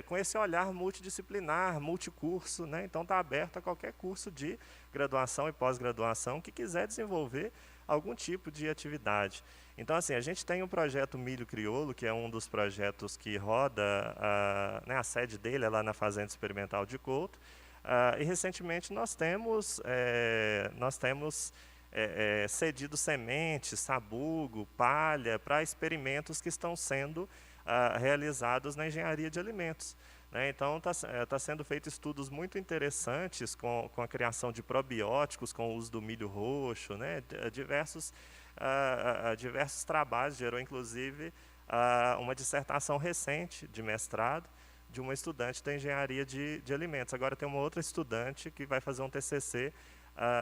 com esse olhar multidisciplinar, multicurso, né? Então, está aberto a qualquer curso de graduação e pós-graduação que quiser desenvolver algum tipo de atividade. Então, assim, a gente tem o projeto Milho Crioulo, que é um dos projetos que roda, a sede dele é lá na Fazenda Experimental de Couto, e recentemente nós temos cedido sementes, sabugo, palha, para experimentos que estão sendo realizados na engenharia de alimentos. Né? Então, está sendo feito estudos muito interessantes com a criação de probióticos, com o uso do milho roxo, né? Diversos trabalhos, gerou inclusive uma dissertação recente de mestrado de uma estudante da engenharia de alimentos. Agora tem uma outra estudante que vai fazer um TCC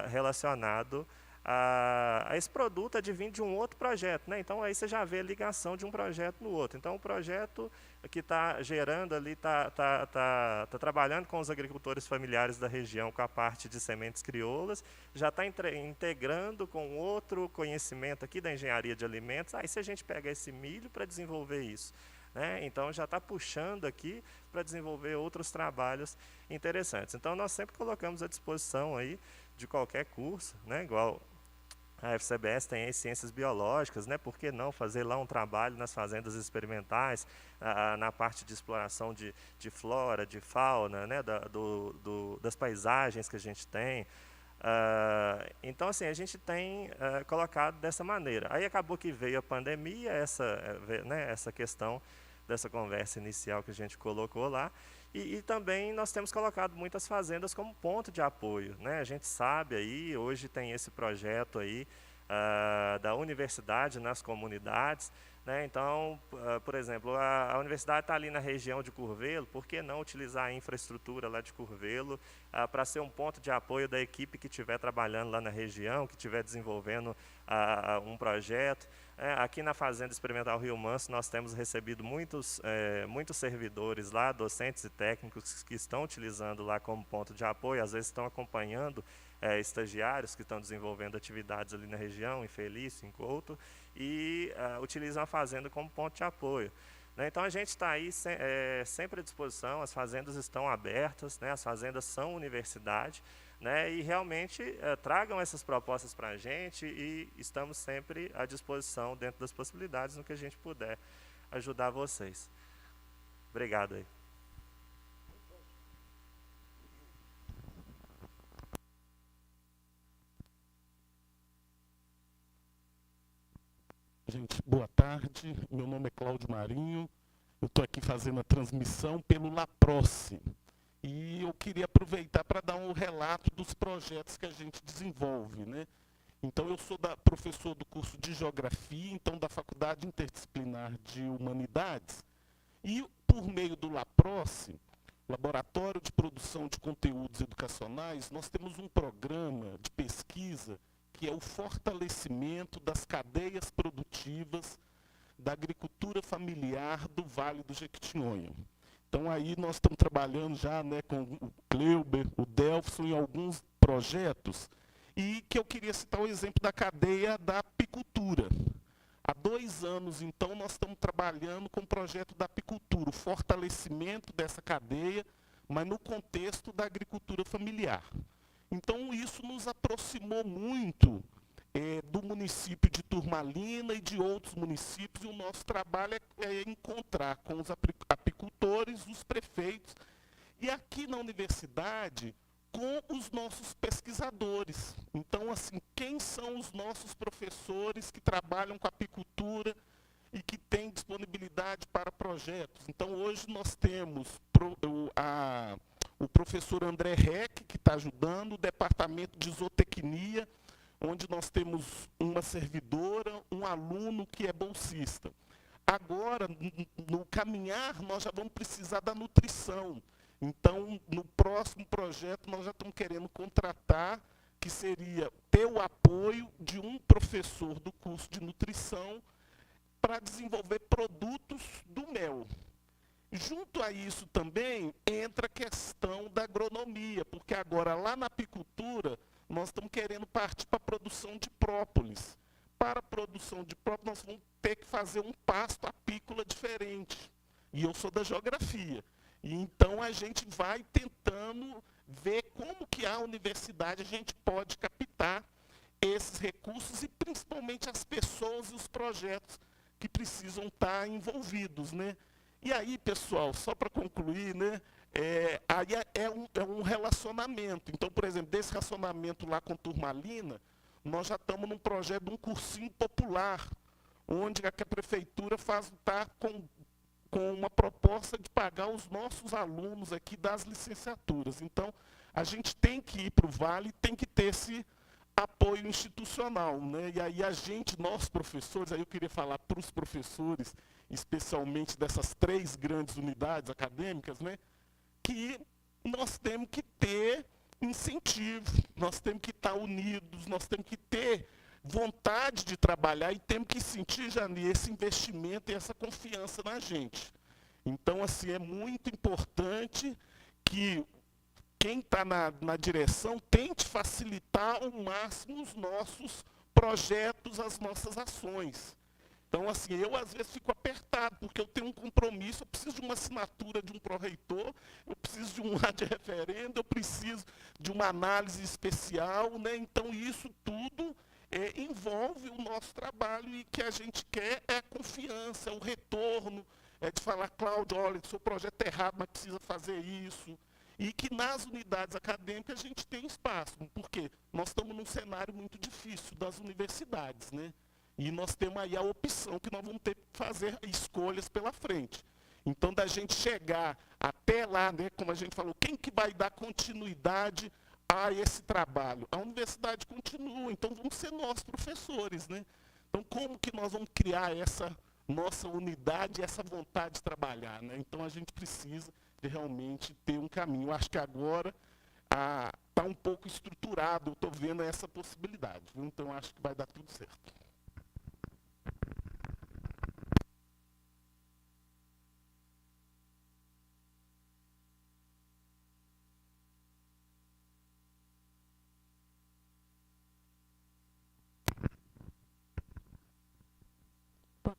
relacionado a esse produto advindo de um outro projeto, né? Então aí você já vê a ligação de um projeto no outro. Então o projeto que está gerando ali, está trabalhando com os agricultores familiares da região com a parte de sementes crioulas, já está integrando com outro conhecimento aqui da engenharia de alimentos. Aí se a gente pega esse milho para desenvolver isso, né? Então já está puxando aqui para desenvolver outros trabalhos interessantes. Então nós sempre colocamos à disposição aí de qualquer curso, né? Igual a FCBS tem as ciências biológicas, né? Por que não fazer lá um trabalho nas fazendas experimentais, na parte de exploração de flora, de fauna, né? Das paisagens que a gente tem. Então, assim, a gente tem colocado dessa maneira. Aí acabou que veio a pandemia, essa questão dessa conversa inicial que a gente colocou lá, e também nós temos colocado muitas fazendas como ponto de apoio, né? A gente sabe aí, hoje tem esse projeto aí da universidade nas comunidades, né? Então, por exemplo, a universidade está ali na região de Curvelo, por que não utilizar a infraestrutura lá de Curvelo para ser um ponto de apoio da equipe que estiver trabalhando lá na região, que estiver desenvolvendo um projeto? Aqui na Fazenda Experimental Rio Manso, nós temos recebido muitos servidores lá, docentes e técnicos que estão utilizando lá como ponto de apoio, às vezes estão acompanhando estagiários que estão desenvolvendo atividades ali na região, em Felício, em Couto, e utilizam a fazenda como ponto de apoio. Né? Então, a gente está aí sempre à disposição, as fazendas estão abertas, né? As fazendas são universidade, né? E realmente tragam essas propostas para a gente e estamos sempre à disposição, dentro das possibilidades, no que a gente puder ajudar vocês. Obrigado aí. Gente, boa tarde. Meu nome é Cláudio Marinho. Eu estou aqui fazendo a transmissão pelo LAPROCE. E eu queria aproveitar para dar um relato dos projetos que a gente desenvolve, né? Então, eu sou professor do curso de Geografia, então da Faculdade Interdisciplinar de Humanidades. E, por meio do LAPROCE, Laboratório de Produção de Conteúdos Educacionais, nós temos um programa de pesquisa que é o fortalecimento das cadeias produtivas da agricultura familiar do Vale do Jequitinhonha. Então, aí nós estamos trabalhando já, né, com o Cleuber, o Delfson, em alguns projetos, e que eu queria citar o exemplo da cadeia da apicultura. Há 2 anos, então, nós estamos trabalhando com o projeto da apicultura, o fortalecimento dessa cadeia, mas no contexto da agricultura familiar. Então, isso nos aproximou muito do município de Turmalina e de outros municípios, e o nosso trabalho é encontrar com os apicultores, os prefeitos, e aqui na universidade, com os nossos pesquisadores. Então, assim, quem são os nossos professores que trabalham com apicultura e que têm disponibilidade para projetos? Então, hoje nós temos o professor André Reck, que está ajudando, o departamento de zootecnia, onde nós temos uma servidora, um aluno que é bolsista. Agora, no caminhar, nós já vamos precisar da nutrição. Então, no próximo projeto, nós já estamos querendo contratar, que seria ter o apoio de um professor do curso de nutrição para desenvolver produtos do mel. Junto a isso também entra a questão da agronomia, porque agora lá na apicultura nós estamos querendo partir para a produção de própolis. Para a produção de própolis nós vamos ter que fazer um pasto apícola diferente. E eu sou da geografia. E então a gente vai tentando ver como que a universidade a gente pode captar esses recursos e principalmente as pessoas e os projetos que precisam estar envolvidos, né? E aí, pessoal, só para concluir, né, aí é um relacionamento. Então, por exemplo, desse relacionamento lá com Turmalina, nós já estamos num projeto de um cursinho popular, onde a prefeitura está com uma proposta de pagar os nossos alunos aqui das licenciaturas. Então, a gente tem que ir para o Vale, tem que ter esse apoio institucional, né? E aí nós professores, aí eu queria falar para os professores, especialmente dessas 3 grandes unidades acadêmicas, né, que nós temos que ter incentivo, nós temos que estar unidos, nós temos que ter vontade de trabalhar e temos que sentir, Jani, esse investimento e essa confiança na gente. Então, assim, é muito importante que quem está na direção tente facilitar ao máximo os nossos projetos, as nossas ações. Então, assim, eu às vezes fico apertado, porque eu tenho um compromisso, eu preciso de uma assinatura de um pró-reitor, eu preciso de um ad referendo, eu preciso de uma análise especial, né? Então, isso tudo envolve o nosso trabalho e que a gente quer é a confiança, é o retorno, é de falar, Cláudio, olha, seu projeto é errado, mas precisa fazer isso. E que nas unidades acadêmicas a gente tem espaço, porque nós estamos num cenário muito difícil das universidades, né? E nós temos aí a opção que nós vamos ter que fazer escolhas pela frente. Então, da gente chegar até lá, né, como a gente falou, quem que vai dar continuidade a esse trabalho? A universidade continua, então vamos ser nós professores, né? Então, como que nós vamos criar essa nossa unidade, essa vontade de trabalhar, né? Então, a gente precisa de realmente ter um caminho. Eu acho que agora está um pouco estruturado, eu estou vendo essa possibilidade, viu? Então, acho que vai dar tudo certo.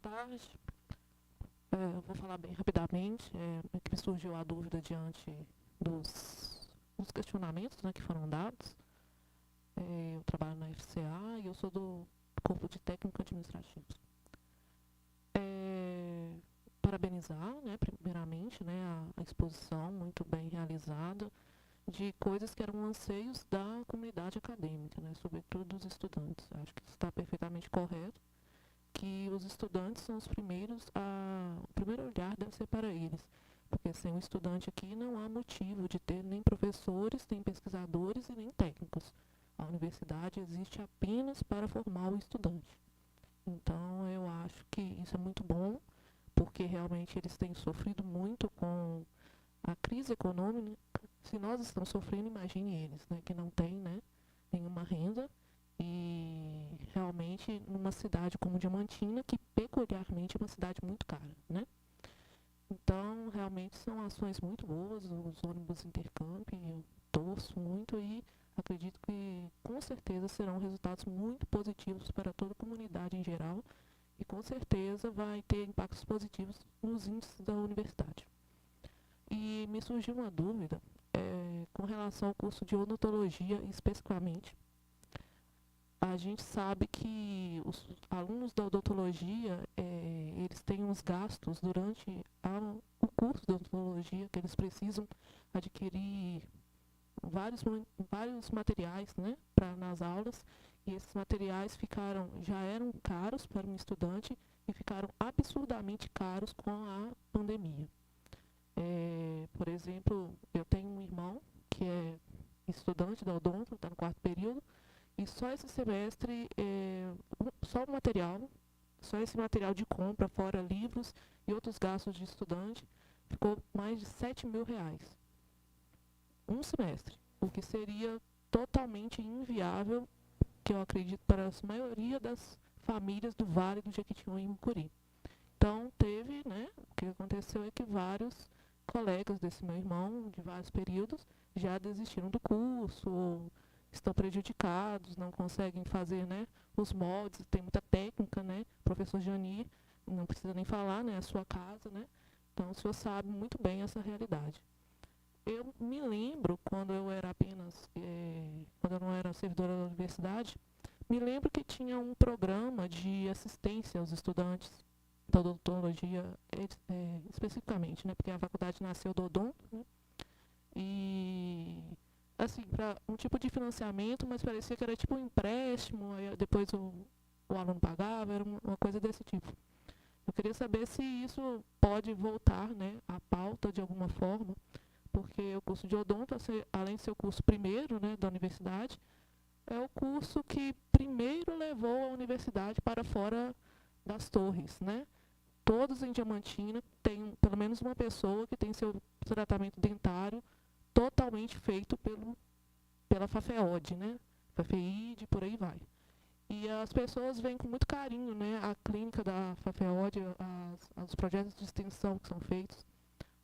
tarde. Eu vou falar bem rapidamente, que me surgiu a dúvida diante dos questionamentos, né, que foram dados. Eu trabalho na FCA e eu sou do Corpo de Técnico Administrativos. Parabenizar, né, primeiramente, né, a exposição muito bem realizada de coisas que eram anseios da comunidade acadêmica, né, sobretudo dos estudantes. Acho que está perfeitamente correto, que os estudantes são os primeiros o primeiro olhar deve ser para eles, porque sem o estudante aqui não há motivo de ter nem professores, nem pesquisadores e nem técnicos. A universidade existe apenas para formar o estudante. Então, eu acho que isso é muito bom, porque realmente eles têm sofrido muito com a crise econômica. Se nós estamos sofrendo, imagine eles, né, que não têm, né, nenhuma renda, e realmente numa cidade como Diamantina, que peculiarmente é uma cidade muito cara, né? Então, realmente são ações muito boas, os ônibus intercâmbio, eu torço muito e acredito que com certeza serão resultados muito positivos para toda a comunidade em geral e com certeza vai ter impactos positivos nos índices da universidade. E me surgiu uma dúvida com relação ao curso de odontologia especificamente. A gente sabe que os alunos da odontologia, eles têm uns gastos durante o curso de odontologia, que eles precisam adquirir vários materiais, né, nas aulas, e esses materiais já eram caros para um estudante e ficaram absurdamente caros com a pandemia. Por exemplo, eu tenho um irmão que é estudante da odonto, está no 4º período, e só esse semestre, só esse material de compra, fora livros e outros gastos de estudante, ficou mais de R$7.000. Um semestre, o que seria totalmente inviável, que eu acredito, para a maioria das famílias do Vale do Jequitinhonha e Mucuri. Então, né, o que aconteceu é que vários colegas desse meu irmão, de vários períodos, já desistiram do curso, ou estão prejudicados, não conseguem fazer, né, os moldes, tem muita técnica, né, professor Janir, não precisa nem falar, né, a sua casa, né, então o senhor sabe muito bem essa realidade. Eu me lembro, quando eu era quando eu não era servidora da universidade, me lembro que tinha um programa de assistência aos estudantes da odontologia, especificamente, né, porque a faculdade nasceu do odonto, né, e assim, para um tipo de financiamento, mas parecia que era tipo um empréstimo, aí depois o aluno pagava, era uma coisa desse tipo. Eu queria saber se isso pode voltar, né, à pauta de alguma forma, porque o curso de odonto, além de ser o curso primeiro, né, da universidade, é o curso que primeiro levou a universidade para fora das torres, né? Todos em Diamantina tem pelo menos uma pessoa que tem seu tratamento dentário totalmente feito pela FAFEOD, né? FAFEID, por aí vai. E as pessoas veem com muito carinho, né, a clínica da FAFEOD, os projetos de extensão que são feitos.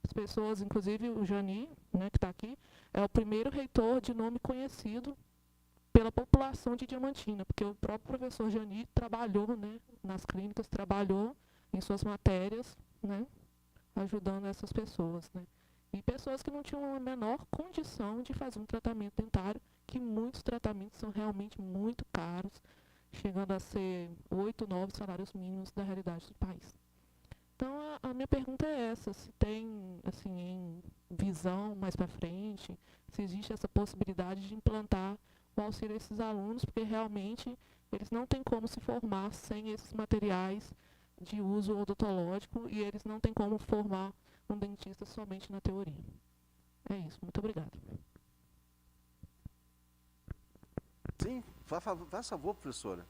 As pessoas, inclusive o Jani, né, que está aqui, é o primeiro reitor de nome conhecido pela população de Diamantina, porque o próprio professor Jani trabalhou, né, nas clínicas, trabalhou em suas matérias, né, ajudando essas pessoas, né. E pessoas que não tinham a menor condição de fazer um tratamento dentário, que muitos tratamentos são realmente muito caros, chegando a ser 8, 9 salários mínimos da realidade do país. Então, a minha pergunta é essa, se tem, assim, em visão mais para frente, se existe essa possibilidade de implantar o auxílio a esses alunos, porque realmente eles não têm como se formar sem esses materiais de uso odontológico e eles não têm como formar um dentista somente na teoria. É isso, muito obrigada. Sim, faz favor, professora.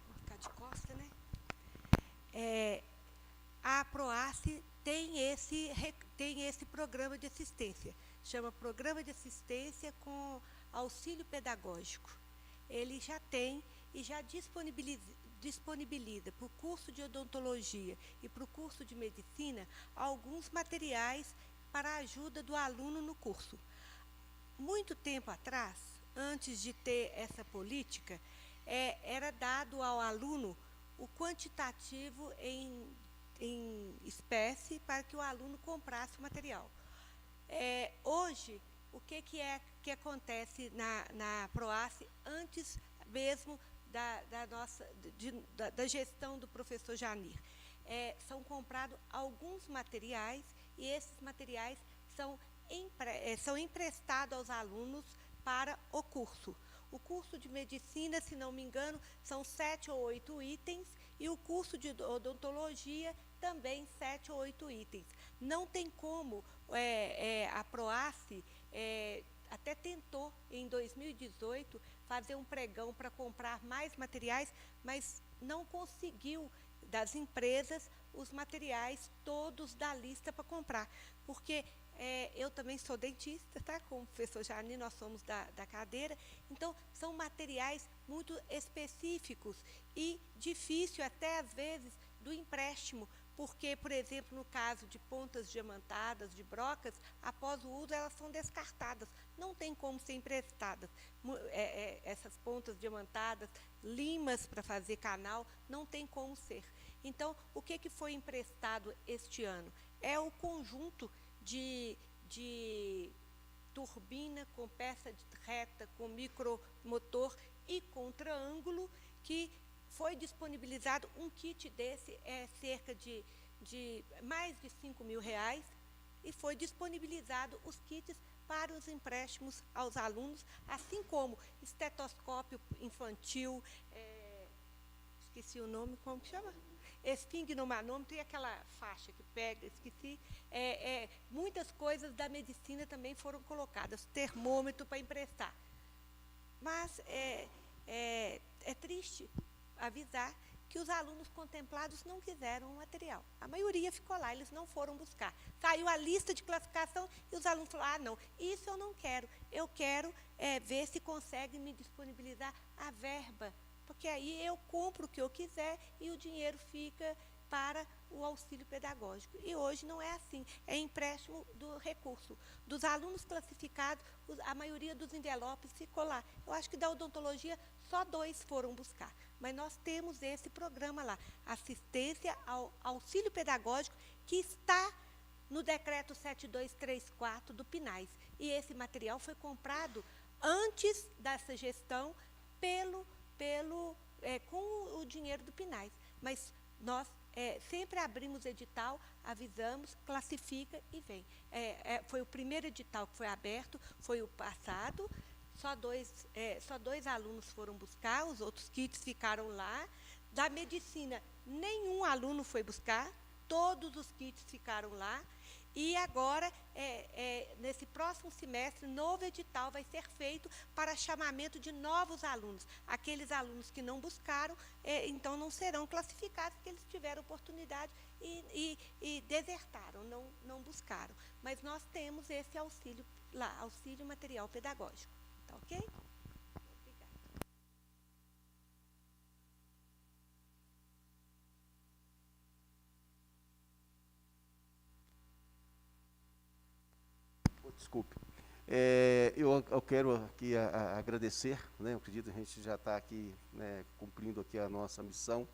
Vou ficar de costa, né? A PROACE tem esse programa de assistência, chama Programa de Assistência com Auxílio Pedagógico. Ele já tem e já disponibiliza para o curso de odontologia e para o curso de medicina alguns materiais para a ajuda do aluno no curso. Muito tempo atrás, antes de ter essa política, era dado ao aluno o quantitativo em espécie para que o aluno comprasse o material. Hoje, o que acontece na Proace antes mesmo da gestão do professor Janir? São comprados alguns materiais e esses materiais são emprestados aos alunos para o curso. O curso de medicina, se não me engano, são 7 ou 8 itens, e o curso de odontologia também 7 ou 8 itens. Não tem como, a Proace até tentou, em 2018, fazer um pregão para comprar mais materiais, mas não conseguiu das empresas os materiais todos da lista para comprar, porque eu também sou dentista, tá? Como o professor Janir, nós somos da cadeira, então são materiais muito específicos e difícil até às vezes do empréstimo, porque, por exemplo, no caso de pontas diamantadas, de brocas, após o uso elas são descartadas, não tem como ser emprestadas. Essas pontas diamantadas, limas para fazer canal, não tem como ser. Então, o que foi emprestado este ano? É o conjunto de turbina com peça reta, com micromotor e contraângulo, que foi disponibilizado. Um kit desse cerca de mais de R$5.000, e foi disponibilizado os kits para os empréstimos aos alunos, assim como estetoscópio infantil, esqueci o nome, como que chama? Esfingnomanômetro, e aquela faixa que pega, esqueci. Muitas coisas da medicina também foram colocadas, termômetro para emprestar. Mas é triste avisar que os alunos contemplados não quiseram o material. A maioria ficou lá, eles não foram buscar. Saiu a lista de classificação e os alunos falaram, não, isso eu não quero. Eu quero ver se consegue me disponibilizar a verba, porque aí eu compro o que eu quiser e o dinheiro fica para o auxílio pedagógico. E hoje não é assim, é empréstimo do recurso. Dos alunos classificados, a maioria dos envelopes ficou lá. Eu acho que da odontologia só 2 foram buscar. Mas nós temos esse programa lá, assistência ao auxílio pedagógico, que está no decreto 7234 do PNAES. E esse material foi comprado antes dessa gestão com o dinheiro do PNAES. Mas nós sempre abrimos edital, avisamos, classifica e vem. Foi o primeiro edital que foi aberto, foi o passado. Só dois alunos foram buscar, os outros kits ficaram lá. Da medicina, nenhum aluno foi buscar, todos os kits ficaram lá. E agora, nesse próximo semestre, novo edital vai ser feito para chamamento de novos alunos. Aqueles alunos que não buscaram, então não serão classificados, porque eles tiveram oportunidade e desertaram, não buscaram. Mas nós temos esse auxílio lá, auxílio material pedagógico. Tá ok? Obrigada. Desculpe. Eu quero aqui agradecer, né? Eu acredito que a gente já está aqui, né, cumprindo aqui a nossa missão.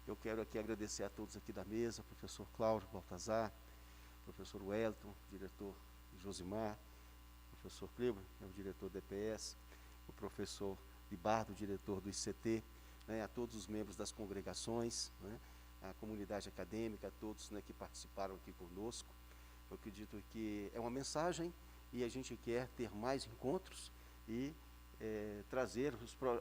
Eu quero aqui agradecer a todos aqui da mesa, professor Cláudio Baltazar, professor Wellington, diretor Josimar, professor Kleber, o diretor do EPS, o professor Libardo, diretor do ICT, né, a todos os membros das congregações, né, a comunidade acadêmica, a todos, né, que participaram aqui conosco. Eu acredito que é uma mensagem e a gente quer ter mais encontros e trazer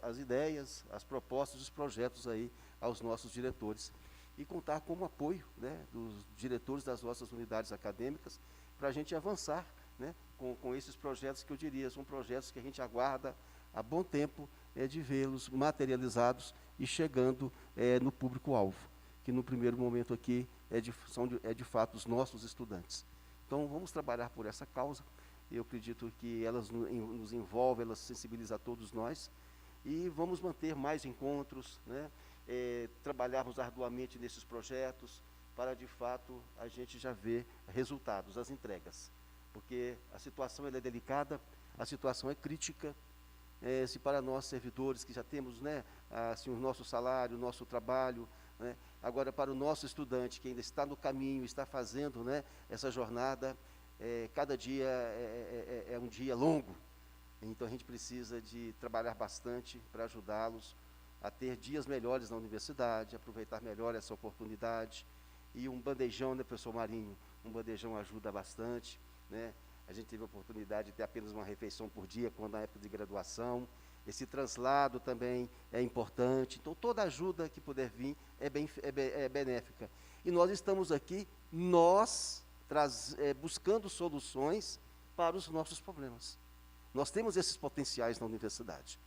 as ideias, as propostas, os projetos aí aos nossos diretores e contar com o apoio, né, dos diretores das nossas unidades acadêmicas para a gente avançar, né, com esses projetos que eu diria, são projetos que a gente aguarda há bom tempo de vê-los materializados e chegando no público-alvo, que no primeiro momento aqui são de fato os nossos estudantes. Então, vamos trabalhar por essa causa. Eu acredito que elas nos envolvem, elas sensibilizam a todos nós, e vamos manter mais encontros, né? trabalharmos arduamente nesses projetos, para, de fato, a gente já ver resultados, as entregas. Porque a situação ela é delicada, a situação é crítica. Se para nós, servidores, que já temos, né, assim, o nosso salário, o nosso trabalho, né, agora para o nosso estudante, que ainda está no caminho, está fazendo, né, essa jornada, cada dia é um dia longo. Então, a gente precisa de trabalhar bastante para ajudá-los a ter dias melhores na universidade, aproveitar melhor essa oportunidade. E um bandejão, né, professor Marinho? Um bandejão ajuda bastante, né? A gente teve a oportunidade de ter apenas uma refeição por dia, quando na época de graduação. Esse translado também é importante. Então, toda ajuda que puder vir é benéfica. E nós estamos aqui, buscando soluções para os nossos problemas. Nós temos esses potenciais na universidade.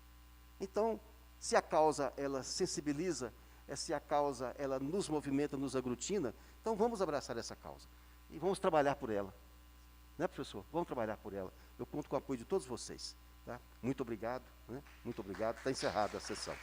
Então, se a causa ela sensibiliza, se a causa ela nos movimenta, nos aglutina, então vamos abraçar essa causa e vamos trabalhar por ela. Né, professor? Vamos trabalhar por ela. Eu conto com o apoio de todos vocês. Tá? Muito obrigado. Né? Muito obrigado. Está encerrada a sessão.